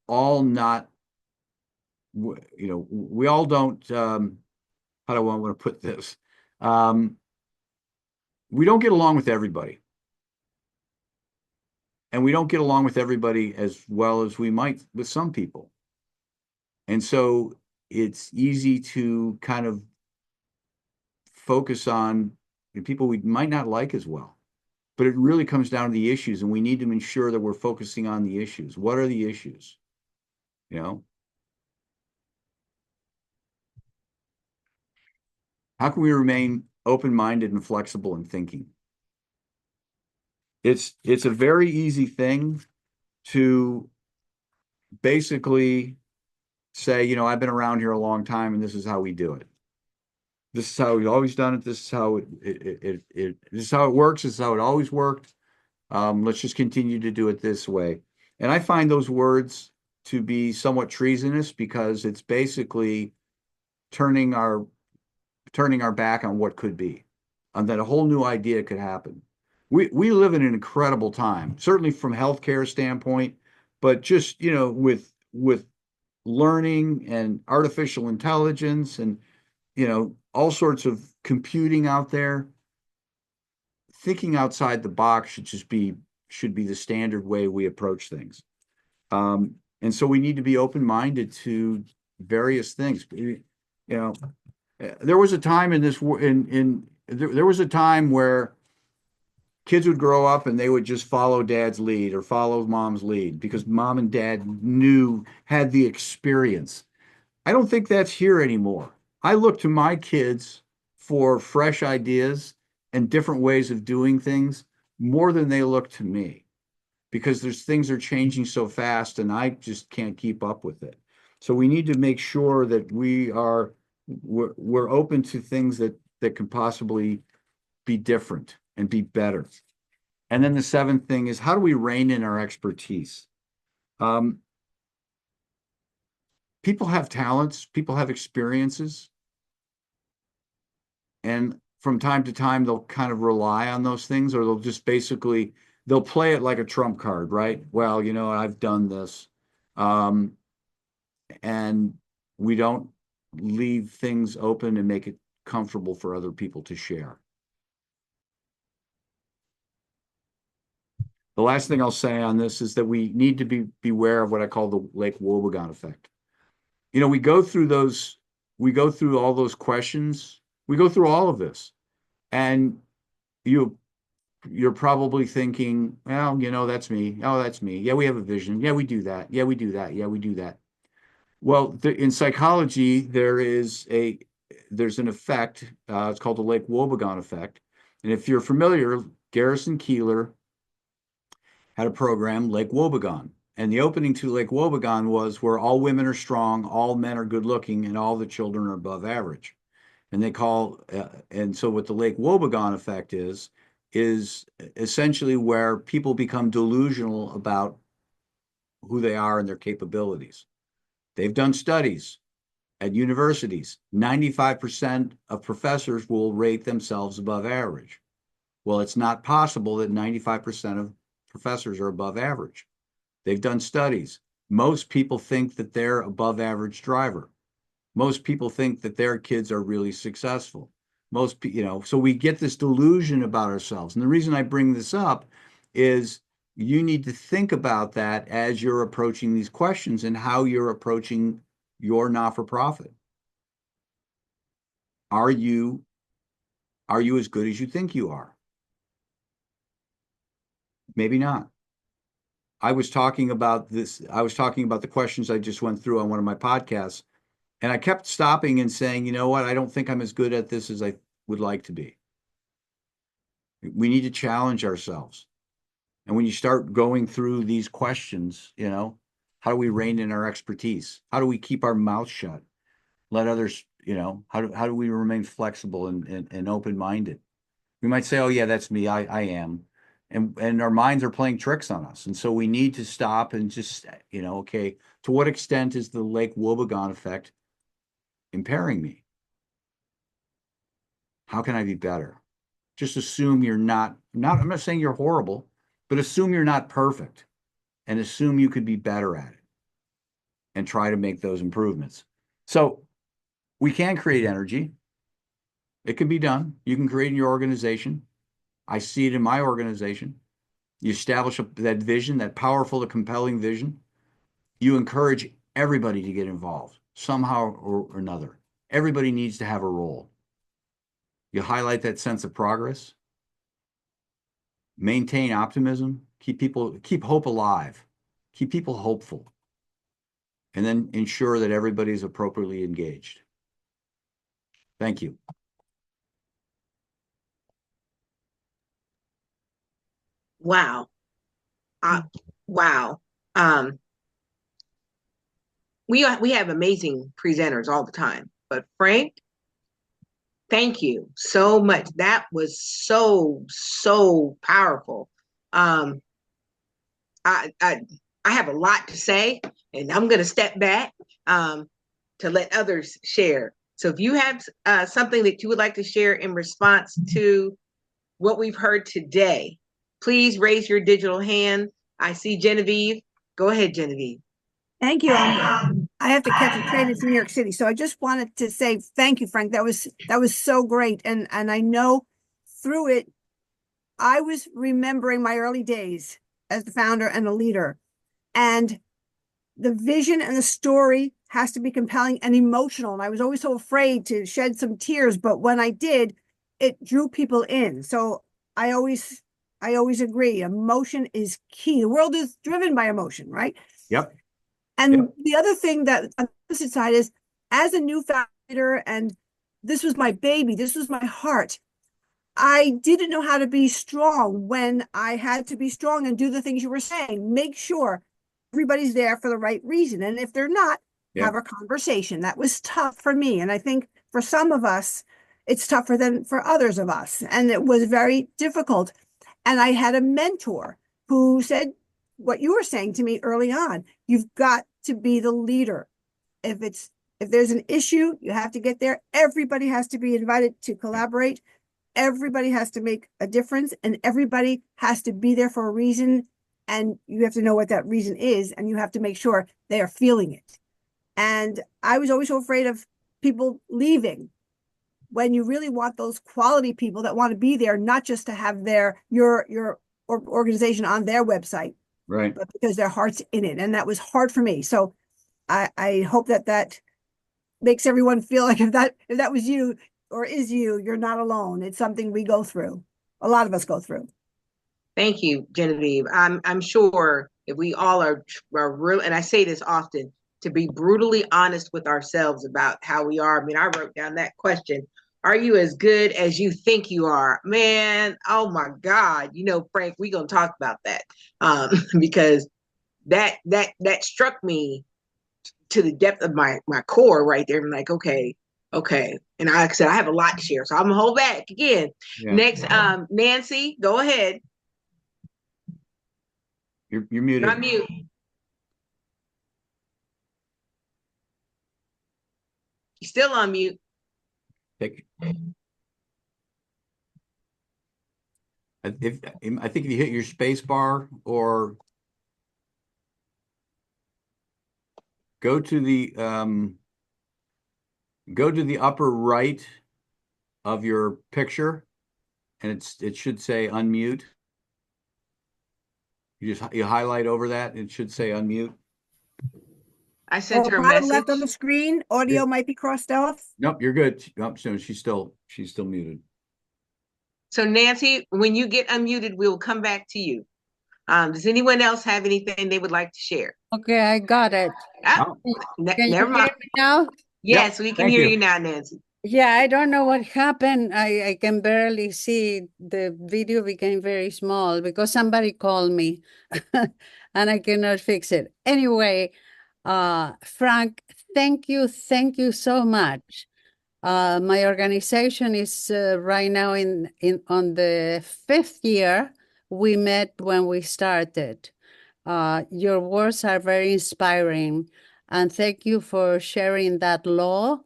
Speaker 2: all not, we all don't, how do I want to put this? We don't get along with everybody. And we don't get along with everybody as well as we might with some people. And so it's easy to kind of focus on the people we might not like as well. But it really comes down to the issues, and we need to ensure that we're focusing on the issues. What are the issues? How can we remain open-minded and flexible in thinking? It's a very easy thing to basically say, I've been around here a long time and this is how we do it. This is how we've always done it. This is how this is how it works. This is how it always worked. Let's just continue to do it this way. And I find those words to be somewhat treasonous because it's basically turning our back on what could be, and that a whole new idea could happen. We live in an incredible time, certainly from a healthcare standpoint, but just with learning and artificial intelligence and all sorts of computing out there. Thinking outside the box should be the standard way we approach things. And so we need to be open-minded to various things. There was a time there was a time where kids would grow up and they would just follow dad's lead or follow mom's lead because mom and dad had the experience. I don't think that's here anymore. I look to my kids for fresh ideas and different ways of doing things more than they look to me, because things are changing so fast and I just can't keep up with it. So we need to make sure that we're open to things that can possibly be different and be better. And then the seventh thing is, how do we rein in our expertise? People have talents, people have experiences, and from time to time they'll kind of rely on those things, or they'll just basically they'll play it like a trump card, right? Well, I've done this. And we don't leave things open and make it comfortable for other people to share. The last thing I'll say on this is that we need to beware of what I call the Lake Wobegon effect. We go through all those questions, we go through all of this, and you're probably thinking, well, that's me. Oh, that's me. Yeah, we have a vision. Yeah, we do that. Yeah, we do that. Yeah, we do that. Well, in psychology, there's an effect. It's called the Lake Wobegon effect. And if you're familiar, Garrison Keillor had a program, Lake Wobegon. And the opening to Lake Wobegon was where all women are strong, all men are good looking, and all the children are above average. And and so what the Lake Wobegon effect is essentially where people become delusional about who they are and their capabilities. They've done studies at universities. 95% of professors will rate themselves above average. Well, it's not possible that 95% of professors are above average. They've done studies. Most people think that they're above average driver. Most people think that their kids are really successful. So we get this delusion about ourselves. And the reason I bring this up is you need to think about that as you're approaching these questions and how you're approaching your not-for-profit. Are you as good as you think you are? Maybe not. I was talking about the questions I just went through on one of my podcasts, and I kept stopping and saying, you know what? I don't think I'm as good at this as I would like to be. We need to challenge ourselves. And when you start going through these questions, how do we rein in our expertise? How do we keep our mouth shut? Let others, how do we remain flexible and open-minded? We might say, oh yeah, that's me. I am. And our minds are playing tricks on us. And so we need to stop and just, okay, to what extent is the Lake Wobegon effect impairing me? How can I be better? Just assume you're I'm not saying you're horrible, but assume you're not perfect and assume you could be better at it and try to make those improvements. So we can create energy. It can be done. You can create in your organization. I see it in my organization. You establish that vision, that powerful, the compelling vision. You encourage everybody to get involved somehow or another. Everybody needs to have a role. You highlight that sense of progress. Maintain optimism. Keep hope alive. Keep people hopeful. And then ensure that everybody is appropriately engaged. Thank you.
Speaker 1: Wow. Wow. We have amazing presenters all the time, but Frank, thank you so much. That was so powerful. I have a lot to say, and I'm going to step back to let others share. So if you have something that you would like to share in response to what we've heard today, please raise your digital hand. I see Genevieve. Go ahead, Genevieve.
Speaker 4: Thank you. I have to catch a train to New York City. So I just wanted to say thank you, Frank. That was so great. And I know through it, I was remembering my early days as the founder and a leader. And the vision and the story has to be compelling and emotional. And I was always so afraid to shed some tears. But when I did, it drew people in. So I always agree. Emotion is key. The world is driven by emotion, right?
Speaker 2: Yep.
Speaker 4: And the other thing that on the opposite side is, as a new founder, and this was my baby, this was my heart, I didn't know how to be strong when I had to be strong and do the things you were saying. Make sure everybody's there for the right reason. And if they're not, have a conversation. That was tough for me. And I think for some of us, it's tougher than for others of us. And it was very difficult. And I had a mentor who said what you were saying to me early on. You've got to be the leader. If there's an issue, you have to get there. Everybody has to be invited to collaborate. Everybody has to make a difference, and everybody has to be there for a reason. And you have to know what that reason is, and you have to make sure they are feeling it. And I was always so afraid of people leaving, when you really want those quality people that want to be there, not just to have your organization on their website,
Speaker 2: right,
Speaker 4: but because their heart's in it. And that was hard for me. So I hope that makes everyone feel like if that was you or is you, you're not alone. It's something we go through. A lot of us go through.
Speaker 1: Thank you, Genevieve. I'm sure if we all are real, and I say this often, to be brutally honest with ourselves about how we are. I mean, I wrote down that question. Are you as good as you think you are? Man, oh my God. Frank, we're going to talk about that because that struck me to the depth of my core right there. I'm like, okay. And like I said, I have a lot to share, so I'm going to hold back again. Yeah. Next, Nancy, go ahead.
Speaker 2: You're muted.
Speaker 1: You're on mute. You're still on mute.
Speaker 2: I think if you hit your space bar or go to the upper right of your picture, and it should say unmute. You highlight over that, it should say unmute.
Speaker 1: I sent her a
Speaker 4: bottom
Speaker 1: message.
Speaker 4: left on the screen, audio might be crossed off.
Speaker 2: Nope, you're good. Nope, so she's still muted.
Speaker 1: So Nancy, when you get unmuted, we'll come back to you. Does anyone else have anything they would like to share?
Speaker 5: Okay, I got it.
Speaker 1: Can
Speaker 5: you
Speaker 1: never mind.
Speaker 5: hear me now?
Speaker 1: Yes, we can hear you now, Nancy.
Speaker 5: Yeah, I don't know what happened. I can barely see. The video became very small because somebody called me and I cannot fix it. Anyway, Frank, thank you so much. My organization is right now in on the 5th year. We met when we started. Your words are very inspiring, and thank you for sharing that law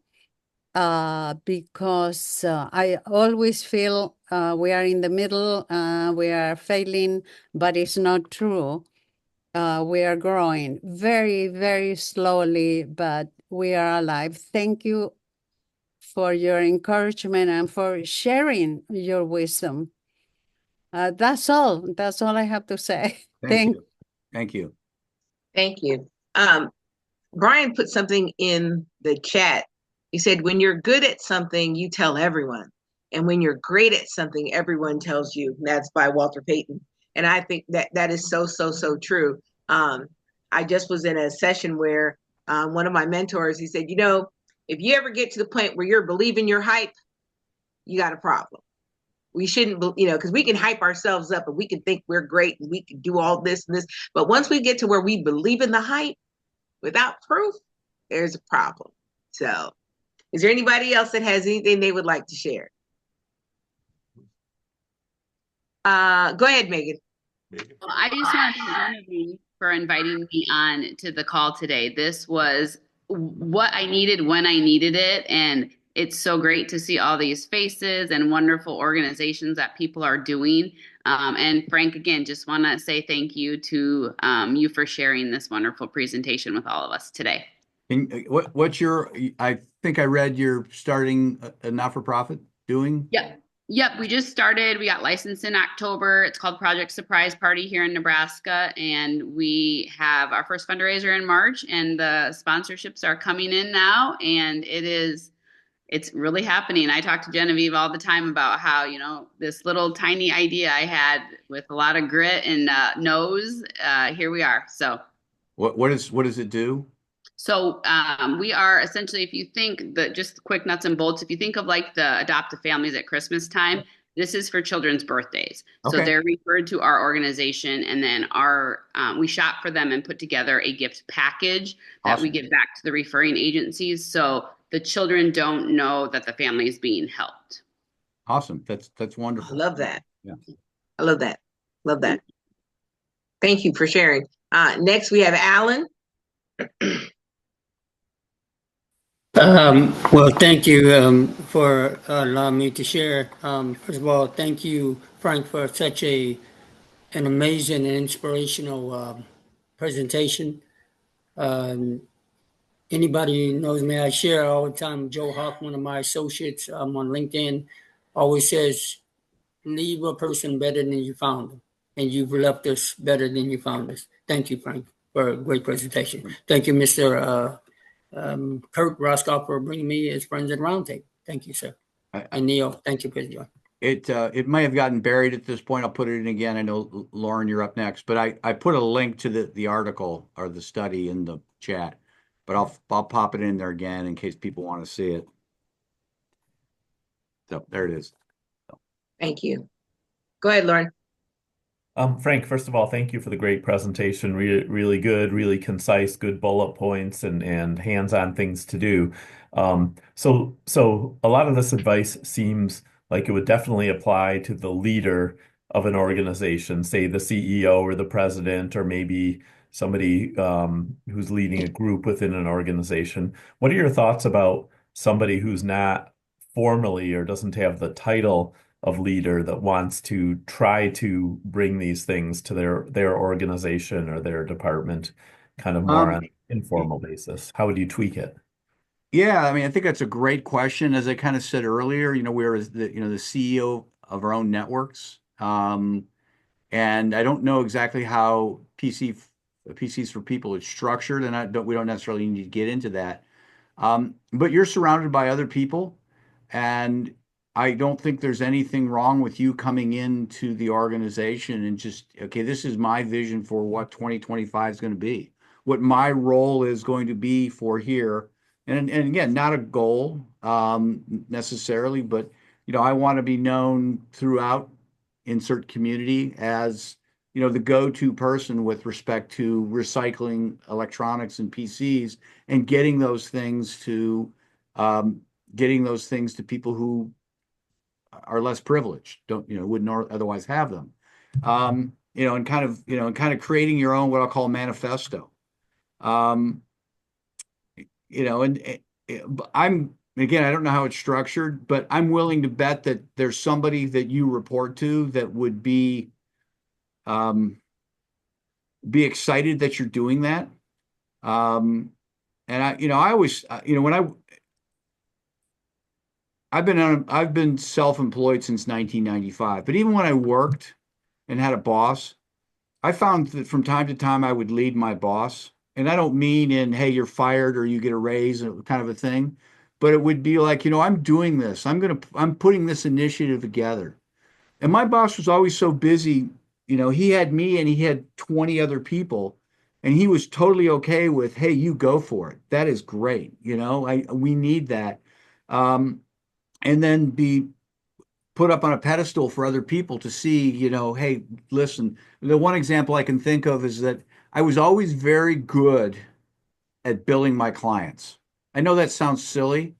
Speaker 5: because I always feel we are in the middle, we are failing, but it's not true. We are growing very, very slowly, but we are alive. Thank you for your encouragement and for sharing your wisdom. That's all. That's all I have to say.
Speaker 2: Thank you. Thank you.
Speaker 1: Thank you. Brian put something in the chat. He said, when you're good at something, you tell everyone. And when you're great at something, everyone tells you. And that's by Walter Payton. And I think that that is so, so, so true. I just was in a session where one of my mentors, he said, you know, if you ever get to the point where you're believing your hype, you got a problem. We shouldn't, you know, because we can hype ourselves up and we can think we're great and we can do all this and this. But once we get to where we believe in the hype without proof, there's a problem. So, is there anybody else that has anything they would like to share? Go ahead, Megan.
Speaker 6: Well, I just want to thank Genevieve for inviting me on to the call today. This was what I needed when I needed it. And it's so great to see all these faces and wonderful organizations that people are doing. And Frank, again, just want to say thank you to you for sharing this wonderful presentation with all of us today.
Speaker 2: And what's your, I think I read you're starting a not-for-profit doing?
Speaker 6: Yep. Yep. We just started. We got licensed in October. It's called Project Surprise Party here in Nebraska. And we have our first fundraiser in March, and the sponsorships are coming in now. And it's really happening. I talk to Genevieve all the time about how, you know, this little tiny idea I had with a lot of grit and nose, here we are. So
Speaker 2: What does it do?
Speaker 6: So we are essentially, if you think that just quick nuts and bolts, if you think of like the adoptive families at Christmas time, this is for children's birthdays. So
Speaker 2: Okay.
Speaker 6: they're referred to our organization, and then we shop for them and put together a gift package that we
Speaker 2: Awesome.
Speaker 6: give back to the referring agencies. So the children don't know that the family is being helped.
Speaker 2: Awesome. That's
Speaker 1: I
Speaker 2: wonderful.
Speaker 1: love that.
Speaker 2: Yeah.
Speaker 1: I love that. Love that. Thank you for sharing. Next, we have Alan.
Speaker 7: Well, thank you for allowing me to share. First of all, thank you, Frank, for such an amazing and inspirational presentation. Anybody who knows me, I share all the time. Joe Hawk, one of my associates on LinkedIn, always says, leave a person better than you found them. And you've left us better than you found us. Thank you, Frank, for a great presentation. Thank you, Mr. Kurt Roscoff, for bringing me as friends at Roundtable. Thank you, sir. And Neil, thank you, President.
Speaker 2: It may have gotten buried at this point. I'll put it in again. I know, Lauren, you're up next, but I put a link to the article or the study in the chat, but I'll pop it in there again in case people want to see it. So there it is.
Speaker 1: Thank you. Go ahead, Lauren.
Speaker 8: Frank, first of all, thank you for the great presentation. Really good, really concise, good bullet points and hands-on things to do. So a lot of this advice seems like it would definitely apply to the leader of an organization, say the CEO or the president, or maybe somebody who's leading a group within an organization. What are your thoughts about somebody who's not formally or doesn't have the title of leader that wants to try to bring these things to their organization or their department kind of more on an informal basis? How would you tweak it?
Speaker 2: Yeah, I mean, I think that's a great question. As I kind of said earlier, we're the CEO of our own networks. And I don't know exactly how PCs for People is structured, and we don't necessarily need to get into that. But you're surrounded by other people, and I don't think there's anything wrong with you coming into the organization and just, okay, this is my vision for what 2025 is going to be, what my role is going to be for here, and again, not a goal necessarily, but I want to be known throughout insert community as the go-to person with respect to recycling electronics and PCs and getting those things to people who are less privileged, wouldn't otherwise have them. And kind of creating your own what I'll call manifesto. Um, and I'm again, I don't know how it's structured, but I'm willing to bet that there's somebody that you report to that would be excited that you're doing that. And I always, when I've been self-employed since 1995, but even when I worked and had a boss, I found that from time to time I would lead my boss. And I don't mean in, hey, you're fired or you get a raise kind of a thing, but it would be like, I'm doing this. I'm putting this initiative together. And my boss was always so busy, he had me and he had 20 other people, and he was totally okay with, hey, you go for it. That is great. We need that. And then be put up on a pedestal for other people to see, hey, listen, the one example I can think of is that I was always very good at billing my clients. I know that sounds silly,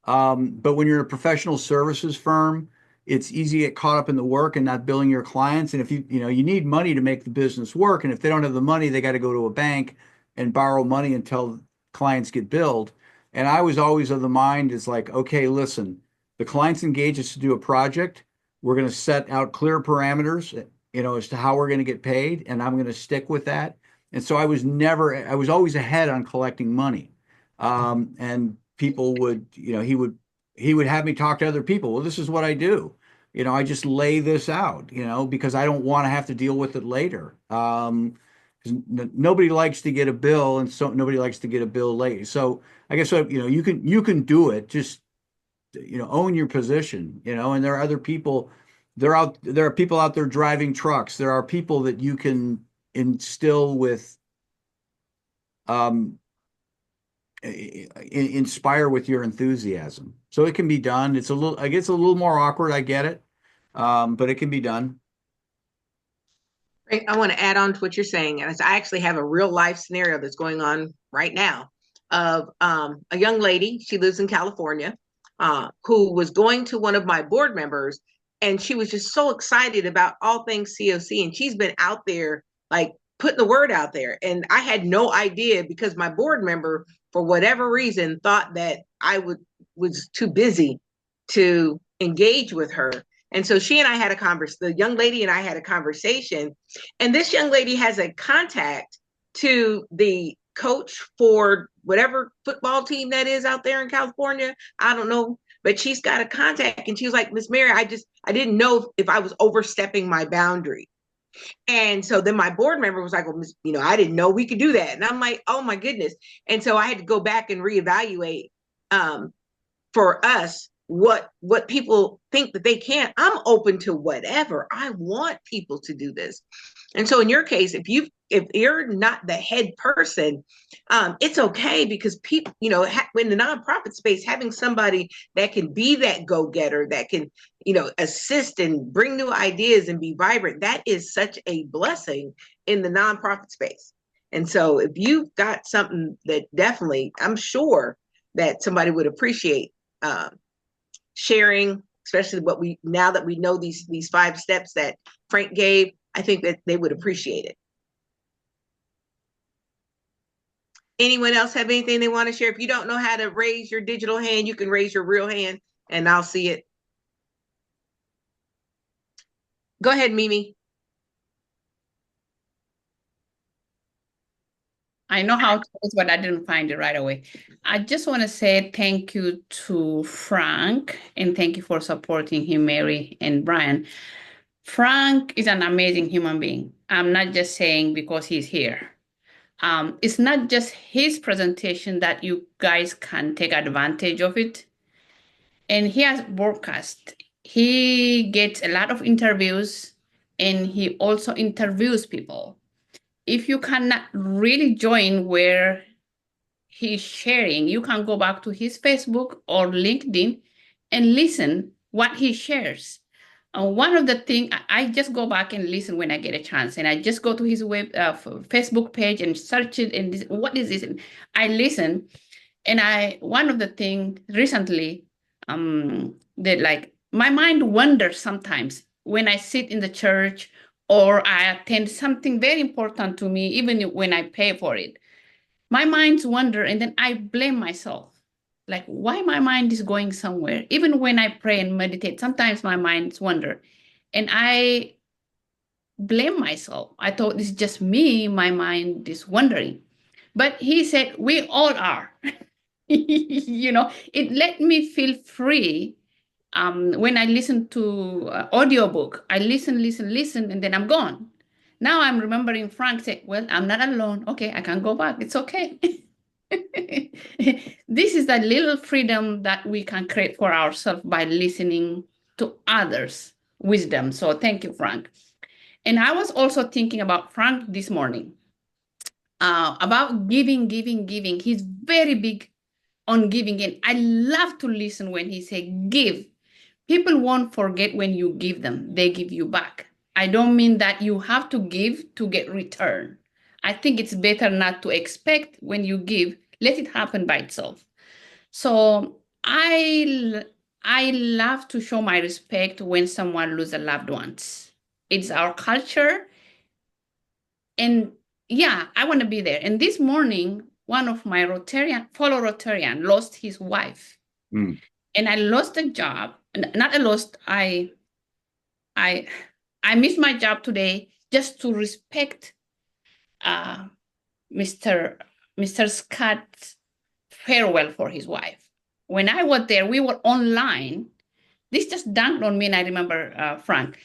Speaker 2: but when you're in a professional services firm, it's easy to get caught up in the work and not billing your clients. And if you need money to make the business work, and if they don't have the money, they got to go to a bank and borrow money until clients get billed. And I was always of the mind is like, okay, listen, the clients engage us to do a project. We're going to set out clear parameters, as to how we're going to get paid, and I'm going to stick with that. And so I was always ahead on collecting money. And people would, he would have me talk to other people. Well, this is what I do. I just lay this out, because I don't want to have to deal with it later. 'Cause nobody likes to get a bill, and so nobody likes to get a bill late. So I guess, you can do it. Just, own your position, and there are other people, there are people out there driving trucks. There are people that you can instill with, inspire with your enthusiasm. So it can be done. I guess a little more awkward. I get it. But it can be done.
Speaker 1: I want to add on to what you're saying. And I actually have a real life scenario that's going on right now of a young lady. She lives in California, who was going to one of my board members, and she was just so excited about all things COC. And she's been out there, like putting the word out there. And I had no idea, because my board member, for whatever reason, thought that was too busy to engage with her. And so she and I had a conversation, the young lady and I had a conversation, and this young lady has a contact to the coach for whatever football team that is out there in California. I don't know, but she's got a contact, and she was like, Miss Mary, I didn't know if I was overstepping my boundary. And so then my board member was like, well, I didn't know we could do that. And I'm like, oh my goodness. And so I had to go back and reevaluate for us what people think that they can't. I'm open to whatever. I want people to do this. And so in your case, if you're not the head person, it's okay, because people, in the nonprofit space, having somebody that can be that go-getter, that can, assist and bring new ideas and be vibrant, that is such a blessing in the nonprofit space. And so if you've got something that definitely, I'm sure that somebody would appreciate sharing, especially now that we know these 5 steps that Frank gave, I think that they would appreciate it. Anyone else have anything they want to share? If you don't know how to raise your digital hand, you can raise your real hand and I'll see it. Go ahead, Mimi.
Speaker 6: I know how to do it, but I didn't find it right away. I just want to say thank you to Frank, and thank you for supporting him, Mary and Brian. Frank is an amazing human being. I'm not just saying because he's here. It's not just his presentation that you guys can take advantage of it. And he has broadcast. He gets a lot of interviews, and he also interviews people. If you cannot really join where he's sharing. You can go back to his Facebook or LinkedIn and listen what he shares. One of the things I just go back and listen when I get a chance, and I just go to his Facebook page and search it. And what is this? And I listen, and one of the things recently, that like my mind wanders sometimes when I sit in the church or I attend something very important to me, even when I pay for it. My mind's wander, and then I blame myself. Like, why my mind is going somewhere. Even when I pray and meditate, sometimes my mind's wander. And I blame myself. I thought it's just me, my mind is wandering. But he said, we all are. It let me feel free. When I listen to audiobook, I listen, and then I'm gone. Now I'm remembering Frank said, well, I'm not alone. Okay, I can go back. It's okay. This is that little freedom that we can create for ourselves by listening to others' wisdom. So thank you, Frank. And I was also thinking about Frank this morning, about giving. He's very big on giving. And I love to listen when he say give. People won't forget when you give them, they give you back. I don't mean that you have to give to get return. I think it's better not to expect when you give, let it happen by itself. So I love to show my respect when someone loses a loved ones. It's our culture. And yeah, I want to be there. And this morning, one of my fellow Rotarian lost his wife. And I lost a job. Not a lost, I missed my job today just to respect Mr. Scott's farewell for his wife. When I was there, we were online. This just dawned on me, and I remember Frank.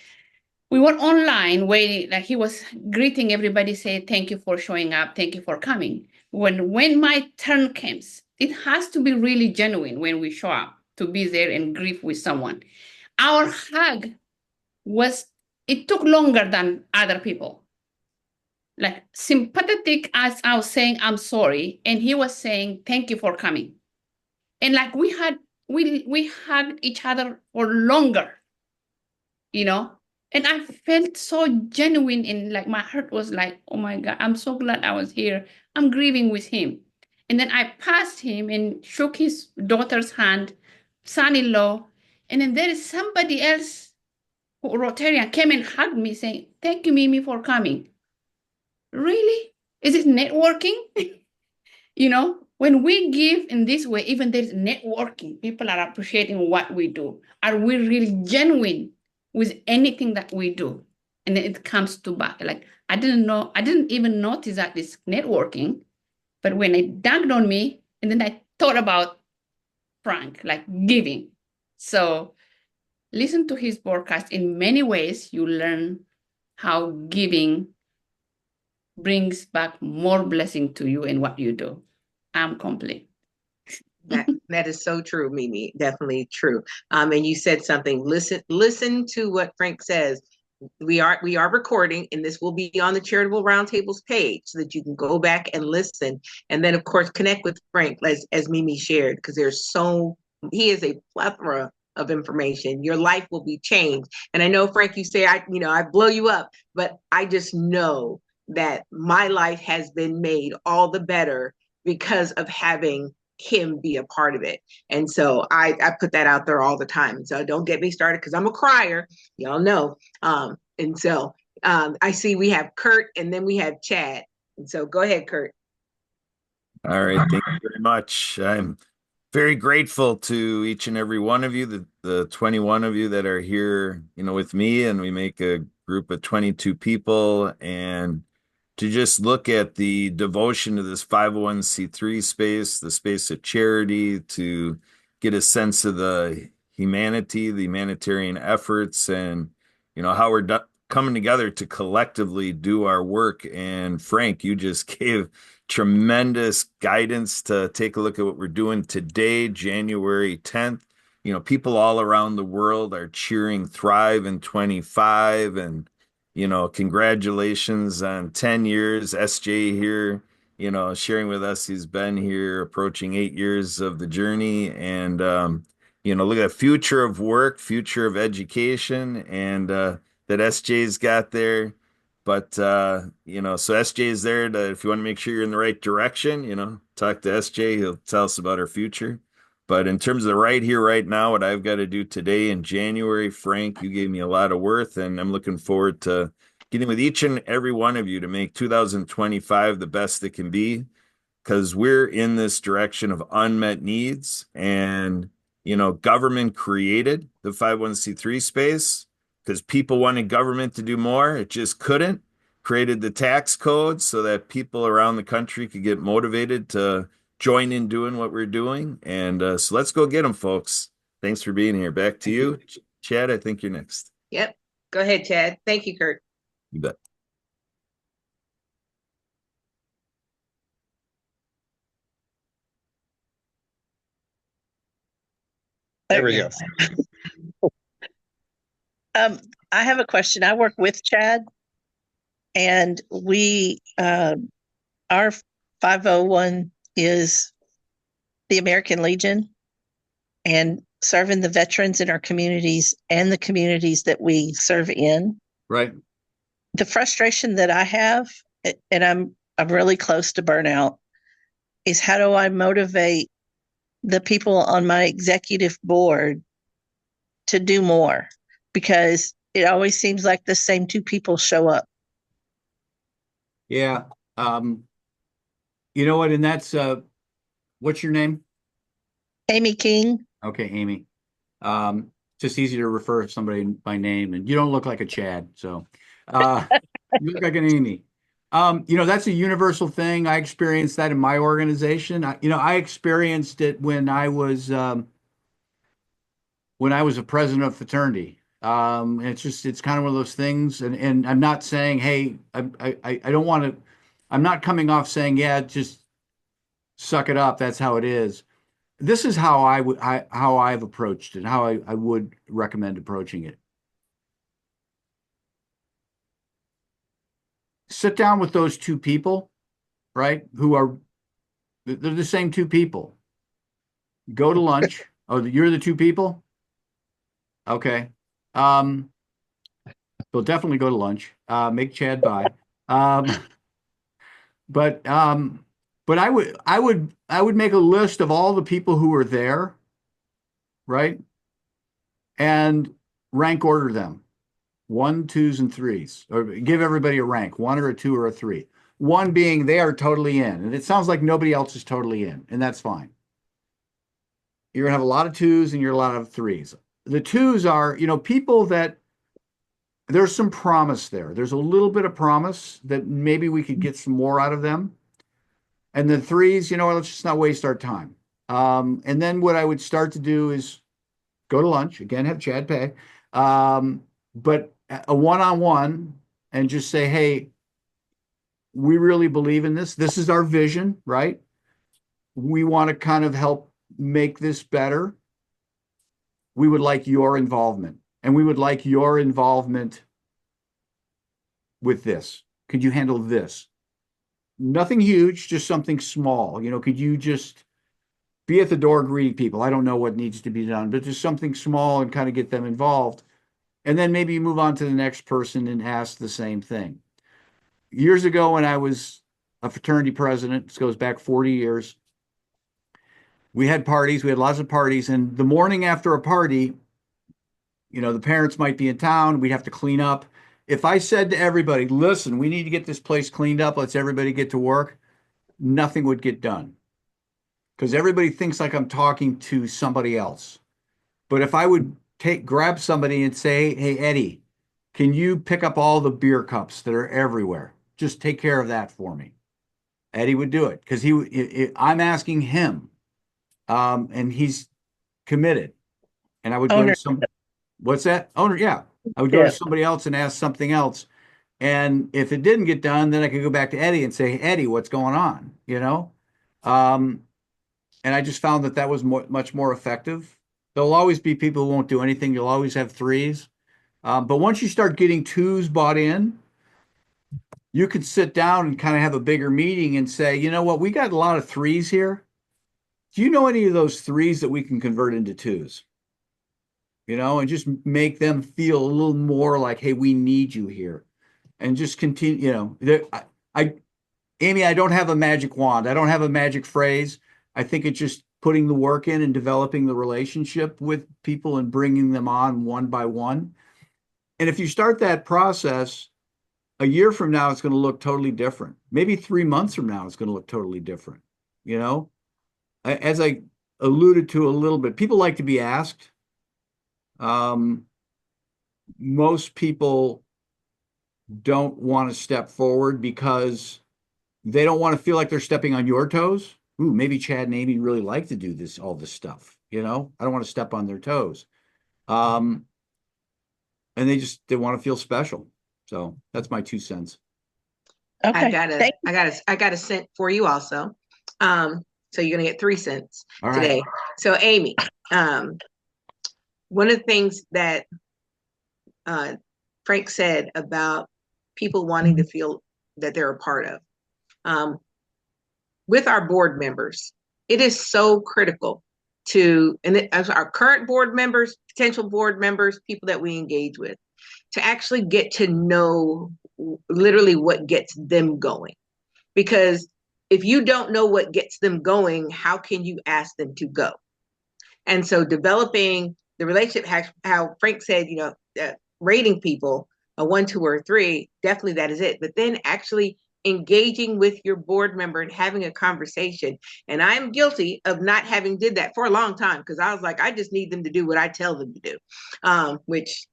Speaker 6: We were online waiting, like he was greeting everybody, say, thank you for showing up, thank you for coming. When my turn comes, it has to be really genuine when we show up to be there and grieve with someone. Our hug it took longer than other people. Like sympathetic as I was saying, I'm sorry. And he was saying, thank you for coming. And like we hugged each other for longer, and I felt so genuine, and like my heart was like, oh my God, I'm so glad I was here. I'm grieving with him. And then I passed him and shook his daughter's hand, son-in-law. And then there is somebody else, Rotarian, came and hugged me saying, thank you, Mimi, for coming. Really? Is it networking? When we give in this way, even there's networking, people are appreciating what we do. Are we really genuine with anything that we do? And then it comes to back. Like, I didn't even notice that it's networking. But when it dawned on me, and then I thought about Frank, like giving. So listen to his podcast. In many ways, you learn how giving brings back more blessing to you in what you do. I'm complete.
Speaker 1: That is so true, Mimi. Definitely true. And you said something. Listen to what Frank says. We are recording, and this will be on the Charitable Roundtables page so that you can go back and listen. And then, of course, connect with Frank, as Mimi shared, because he is a plethora of information. Your life will be changed. And I know, Frank, you say I blow you up, but I just know that my life has been made all the better because of having him be a part of it. And so I put that out there all the time. So don't get me started, because I'm a crier, y'all know. And so I see we have Kurt, and then we have Chad. And so go ahead, Kurt.
Speaker 3: All right, thank you very much. I'm very grateful to each and every one of you, the 21 of you that are here, with me, and we make a group of 22 people, and to just look at the devotion to this 501c3 space, the space of charity, to get a sense of the humanity, the humanitarian efforts, and how we're coming together to collectively do our work. And Frank, you just gave tremendous guidance to take a look at what we're doing today, January 10th. People all around the world are cheering Thrive in 25, and congratulations on 10 years. SJ here sharing with us. He's been here approaching 8 years of the journey, and look at the future of work, future of education, and that SJ's got there. But so SJ is there to, if you want to make sure you're in the right direction, talk to SJ. He'll tell us about our future. But in terms of the right here, right now, what I've got to do today in January, Frank, you gave me a lot of worth, and I'm looking forward to getting with each and every one of you to make 2025 the best it can be, because we're in this direction of unmet needs. And, government created the 501c3 space because people wanted government to do more. It just couldn't. Created the tax code so that people around the country could get motivated to join in doing what we're doing. And so let's go get them, folks. Thanks for being here. Back to you. Chad, I think you're next.
Speaker 1: Yep. Go ahead, Chad. Thank you, Kurt.
Speaker 3: You bet.
Speaker 9: There we go. I have a question. I work with Chad, and we our 501 is the American Legion, and serving the veterans in our communities and the communities that we serve in.
Speaker 2: Right.
Speaker 9: The frustration that I have, and I'm really close to burnout, is how do I motivate the people on my executive board to do more? Because it always seems like the same two people show up.
Speaker 2: Yeah. You know what? And that's, what's your name?
Speaker 9: Amy King.
Speaker 2: Okay, Amy. Just easy to refer to somebody by name, and you don't look like a Chad, so you look like an Amy. That's a universal thing. I experienced that in my organization. I experienced it when I was a president of fraternity. It's kind of one of those things, and I'm not saying, hey, I don't want to. I'm not coming off saying, yeah, just suck it up. That's how it is. This is how how I've approached it, how I would recommend approaching it. Sit down with those two people, right? They're the same two people. Go to lunch. Oh, you're the two people? Okay. So definitely go to lunch. Make Chad buy. But I would make a list of all the people who are there, right? And rank order them. 1, 2s, and 3s, or give everybody a rank, 1 or a 2 or a 3. 1 being they are totally in, and it sounds like nobody else is totally in, and that's fine. You're gonna have a lot of 2s and you're a lot of 3s. The 2s are, people that there's some promise there. There's a little bit of promise that maybe we could get some more out of them. And the 3s, let's just not waste our time. And then what I would start to do is go to lunch, again, have Chad pay, but a one-on-one, and just say, hey, we really believe in this. This is our vision, right? We want to kind of help make this better. We would like your involvement, and we would like your involvement with this. Could you handle this? Nothing huge, just something small. Could you just be at the door greeting people? I don't know what needs to be done, but just something small and kind of get them involved. And then maybe you move on to the next person and ask the same thing. Years ago, when I was a fraternity president, this goes back 40 years, we had parties, we had lots of parties, and the morning after a party, the parents might be in town, we'd have to clean up. If I said to everybody, listen, we need to get this place cleaned up, let's everybody get to work, nothing would get done. Because everybody thinks like I'm talking to somebody else. But if I would grab somebody and say, hey, Eddie, can you pick up all the beer cups that are everywhere? Just take care of that for me. Eddie would do it because I'm asking him, and he's committed. And I would go to some, what's that? Owner, yeah. I would go to somebody else and ask something else. And if it didn't get done, then I could go back to Eddie and say, hey, Eddie, what's going on? And I just found that was much more effective. There'll always be people who won't do anything. You'll always have 3s. But once you start getting 2s bought in, you could sit down and kind of have a bigger meeting and say, you know what, we got a lot of threes here. Do you know any of those threes that we can convert into twos? And just make them feel a little more like, hey, we need you here. And just continue, Amy, I don't have a magic wand. I don't have a magic phrase. I think it's just putting the work in and developing the relationship with people and bringing them on one by one. And if you start that process, a year from now, it's going to look totally different. Maybe 3 months from now, it's going to look totally different. As I alluded to a little bit, people like to be asked. Most people don't want to step forward because they don't want to feel like they're stepping on your toes. Ooh, maybe Chad and Amy really like to do all this stuff. I don't want to step on their toes. And they want to feel special. So that's my 2 cents.
Speaker 9: Okay.
Speaker 1: I got a cent for you also. So you're gonna get 3 cents
Speaker 2: All right.
Speaker 1: today. So Amy, one of the things that Frank said about people wanting to feel that they're a part of, with our board members, it is so critical as our current board members, potential board members, people that we engage with, to actually get to know literally what gets them going. Because if you don't know what gets them going, how can you ask them to go? And so developing the relationship, how Frank said, rating people a 1, 2, or 3, definitely that is it. But then actually engaging with your board member and having a conversation. And I'm guilty of not having did that for a long time, because I was like, I just need them to do what I tell them to do, which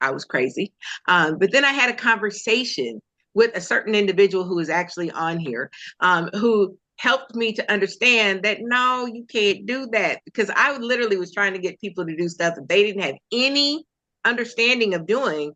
Speaker 1: I was crazy. But then I had a conversation with a certain individual who is actually on here, who helped me to understand that, no, you can't do that, because I literally was trying to get people to do stuff that they didn't have any understanding of doing.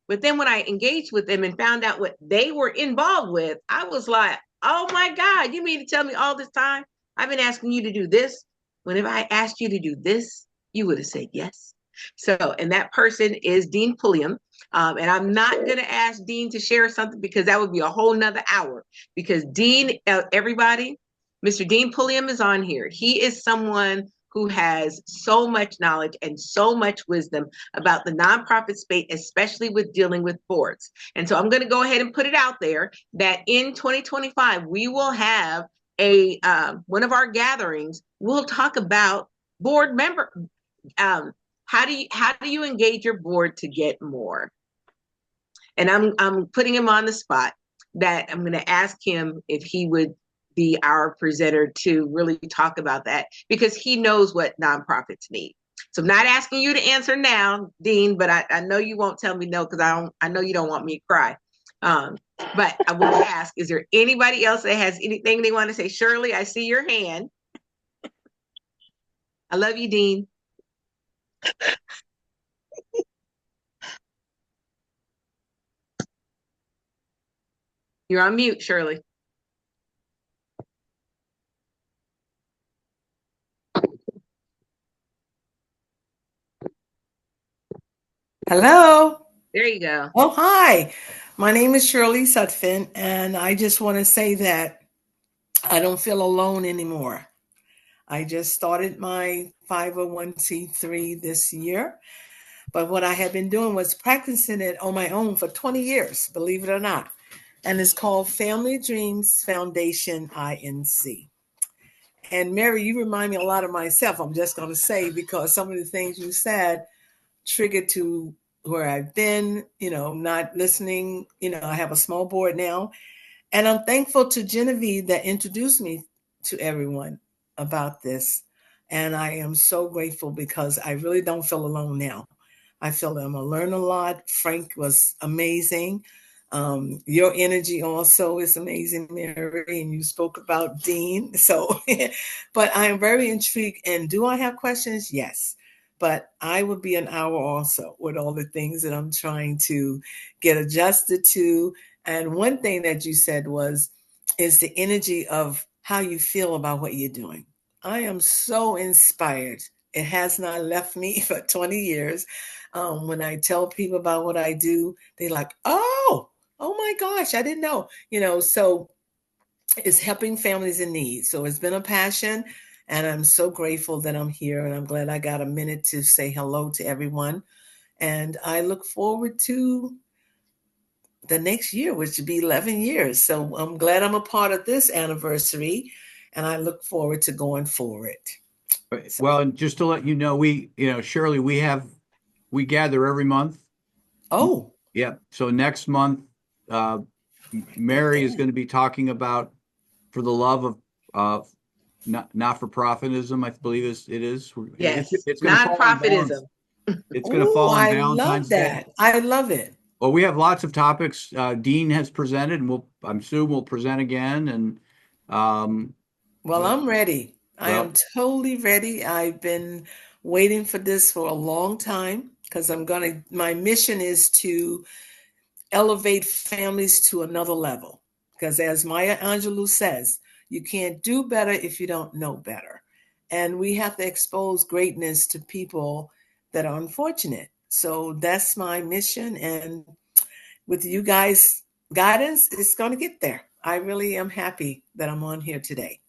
Speaker 1: But then when I engaged with them and found out what they were involved with, I was like, oh my God, you mean to tell me all this time I've been asking you to do this? When if I asked you to do this, you would have said yes. So, and that person is Dean Pulliam. And I'm not going to ask Dean to share something, because that would be a whole nother hour, because Dean, everybody, Mr. Dean Pulliam is on here. He is someone who has so much knowledge and so much wisdom about the nonprofit space, especially with dealing with boards. And so I'm going to go ahead and put it out there that in 2025, we will have one of our gatherings. We'll talk about board member, how do you engage your board to get more? And I'm putting him on the spot, that I'm going to ask him if he would be our presenter to really talk about that, because he knows what nonprofits need. So I'm not asking you to answer now, Dean, but I know you won't tell me no, because I know you don't want me to cry. But I will ask, is there anybody else that has anything they want to say? Shirley, I see your hand. I love you, Dean. You're on mute, Shirley.
Speaker 10: Hello.
Speaker 1: There you go.
Speaker 10: Oh, hi. My name is Shirley Sutphin, and I just want to say that I don't feel alone anymore. I just started my 501c3 this year, but what I had been doing was practicing it on my own for 20 years, believe it or not. And it's called Family Dreams Foundation INC. And Mary, you remind me a lot of myself, I'm just going to say, because some of the things you said triggered to where I've been, not listening. I have a small board now, and I'm thankful to Genevieve that introduced me to everyone about this. And I am so grateful, because I really don't feel alone now. I feel that I'm going to learn a lot. Frank was amazing. Your energy also is amazing, Mary, and you spoke about Dean. So, but I am very intrigued. And do I have questions? Yes. But I would be an hour also with all the things that I'm trying to get adjusted to. And one thing that you said is the energy of how you feel about what you're doing. I am so inspired. It has not left me for 20 years. When I tell people about what I do, they're like, oh, Oh my gosh, I didn't know. So it's helping families in need. So it's been a passion, and I'm so grateful that I'm here, and I'm glad I got a minute to say hello to everyone. And I look forward to the next year, which would be 11 years. So I'm glad I'm a part of this anniversary, and I look forward to going forward.
Speaker 2: Well, and just to let you know, Shirley, we gather every month.
Speaker 10: Oh,
Speaker 2: Yeah. So next month, uh, Mary is going to be talking about for the love of not for profitism, I believe it is.
Speaker 1: Yes,
Speaker 2: It's going to fall on
Speaker 1: nonprofitism.
Speaker 2: It's going to
Speaker 10: oh,
Speaker 2: fall on
Speaker 10: I love
Speaker 2: Valentine's Day.
Speaker 10: that. I love it.
Speaker 2: Well, we have lots of topics. Dean has presented, and I'm soon we'll present again. And
Speaker 10: Well, I'm ready. I
Speaker 2: well,
Speaker 10: am totally ready. I've been waiting for this for a long time because my mission is to elevate families to another level. Because as Maya Angelou says, you can't do better if you don't know better. And we have to expose greatness to people that are unfortunate. So that's my mission. And with you guys' guidance, it's going to get there. I really am happy that I'm on here today.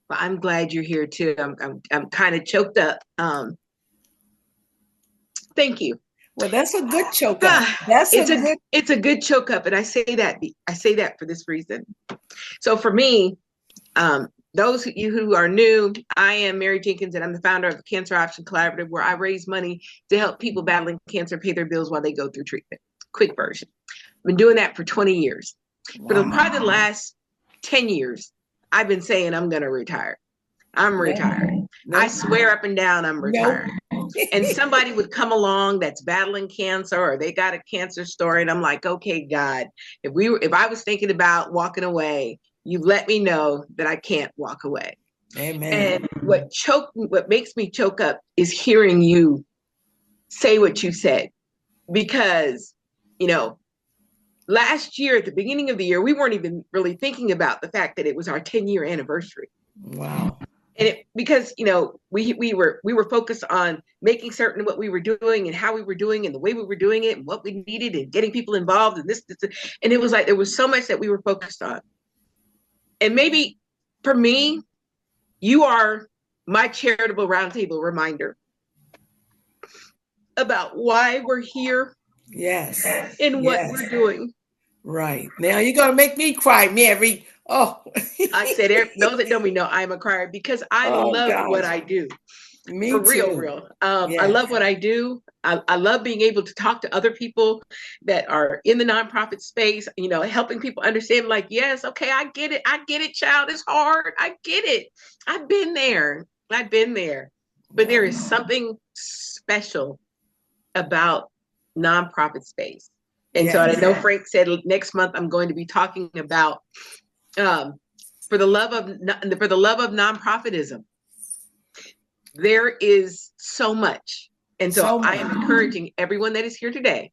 Speaker 1: Well, I'm glad you're here too. I'm kind of choked up. Thank you.
Speaker 10: Well, that's a good choke up.
Speaker 1: It's a good choke up, and I say that for this reason. So for me, those of you who are new, I am Mary Jenkins, and I'm the founder of the Cancer Option Collaborative, where I raise money to help people battling cancer pay their bills while they go through treatment. Quick version. I've been doing that for 20 years. Wow. For probably the last 10 years, I've been saying I'm going to retire. I'm retired. Nope. I swear up and down I'm retired. Nope. And somebody would come along that's battling cancer, or they got a cancer story, and I'm like, okay, God, if I was thinking about walking away, you've let me know that I can't walk away.
Speaker 10: Amen.
Speaker 1: And what makes me choke up is hearing you say what you said, because, last year at the beginning of the year, we weren't even really thinking about the fact that it was our 10-year anniversary.
Speaker 10: Wow.
Speaker 1: And because, we were focused on making certain what we were doing and how we were doing and the way we were doing it and what we needed and getting people involved and this, and it was like, there was so much that we were focused on. And maybe for me, you are my charitable roundtable reminder about why we're here.
Speaker 10: Yes.
Speaker 1: And what we're doing.
Speaker 10: Right. Now you're going to make me cry, Mary. Oh.
Speaker 1: I said, those that know me know I'm a crier because I love what I do.
Speaker 10: Me
Speaker 1: for
Speaker 10: too.
Speaker 1: real. I love what I do. I love being able to talk to other people that are in the nonprofit space, helping people understand, like, yes, okay, I get it, child. It's hard. I get it. I've been there. But there is something special about nonprofit space. And so I know Frank said next month I'm going to be talking about for the love of nonprofitism. There is so much. And so I am encouraging everyone that is here today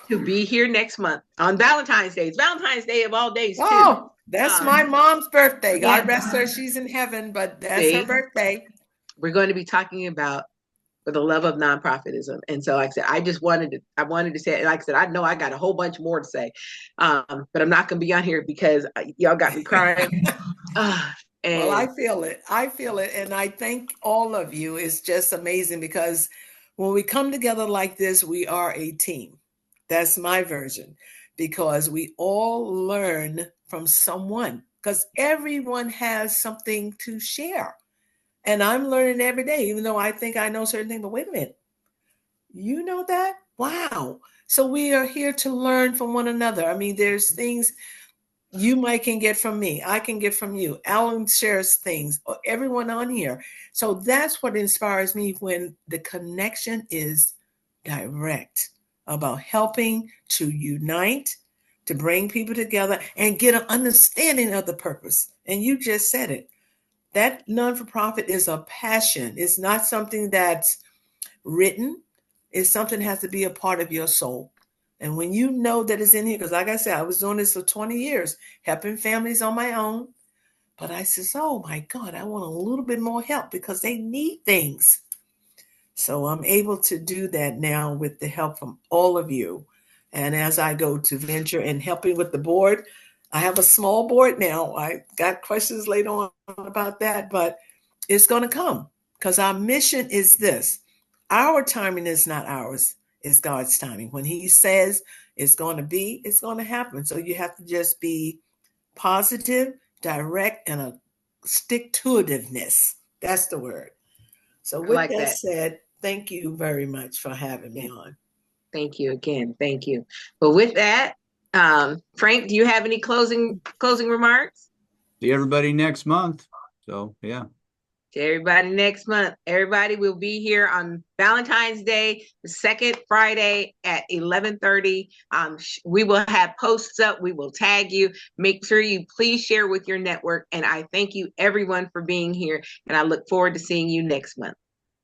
Speaker 1: to be here next month on Valentine's Day. It's Valentine's Day of all days, too.
Speaker 10: Oh, that's my mom's birthday. God rest her. She's in heaven, but that's her birthday.
Speaker 1: We're going to be talking about for the love of nonprofitism. And so, like I said, I wanted to say it. Like I said, I know I got a whole bunch more to say, but I'm not going to be on here because y'all got me crying.
Speaker 10: Well, I feel it. And I thank all of you. It's just amazing because when we come together like this, we are a team. That's my version, because we all learn from someone, because everyone has something to share. And I'm learning every day, even though I think I know certain things. But wait a minute. You know that? Wow. So we are here to learn from one another. I mean, there's things you might can get from me. I can get from you. Alan shares things, everyone on here. So that's what inspires me, when the connection is direct, about helping to unite, to bring people together and get an understanding of the purpose. And you just said it. That non-for-profit is a passion. It's not something that's written. It's something that has to be a part of your soul. And when you know that it's in here, because like I said, I was doing this for 20 years, helping families on my own. But I says, oh my God, I want a little bit more help because they need things. So I'm able to do that now with the help from all of you. And as I go to venture and helping with the board, I have a small board now. I got questions later on about that, but it's going to come because our mission is this. Our timing is not ours, it's God's timing. When He says it's going to be, it's going to happen. So you have to just be positive, direct, and a stick-to-itiveness. That's the word. So
Speaker 1: I
Speaker 10: with
Speaker 1: like
Speaker 10: that
Speaker 1: that.
Speaker 10: said, thank you very much for having me on.
Speaker 1: Thank you again. Thank you. But with that, Frank, do you have any closing remarks?
Speaker 2: See everybody next month. So yeah.
Speaker 1: To everybody next month. Everybody will be here on Valentine's Day, the second Friday at 11:30. We will have posts up. We will tag you. Make sure you please share with your network. And I thank you everyone for being here. And I look forward to seeing you next month.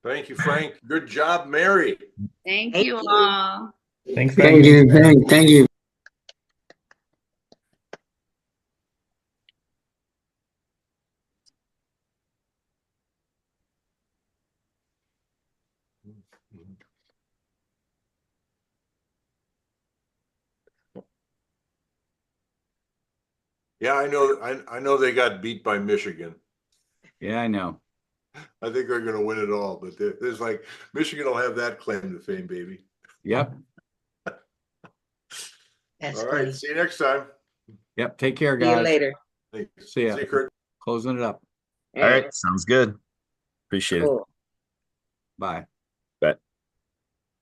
Speaker 11: Thank you, Frank. Good job, Mary.
Speaker 6: Thank you all.
Speaker 8: Thanks,
Speaker 7: Thank
Speaker 8: Frank.
Speaker 7: you. Thank you.
Speaker 11: Yeah, I know. I know they got beat by Michigan.
Speaker 2: Yeah, I know.
Speaker 11: I think they're going to win it all, but there's like Michigan will have that claim to fame, baby.
Speaker 2: Yep.
Speaker 1: That's
Speaker 11: All
Speaker 1: funny.
Speaker 11: right. See you next time.
Speaker 2: Yep. Take care,
Speaker 1: See you
Speaker 2: guys.
Speaker 1: later.
Speaker 11: Thanks.
Speaker 2: See ya.
Speaker 11: See you, Kurt.
Speaker 2: Closing it up.
Speaker 3: All right. Sounds good. Appreciate it.
Speaker 1: Cool.
Speaker 2: Bye.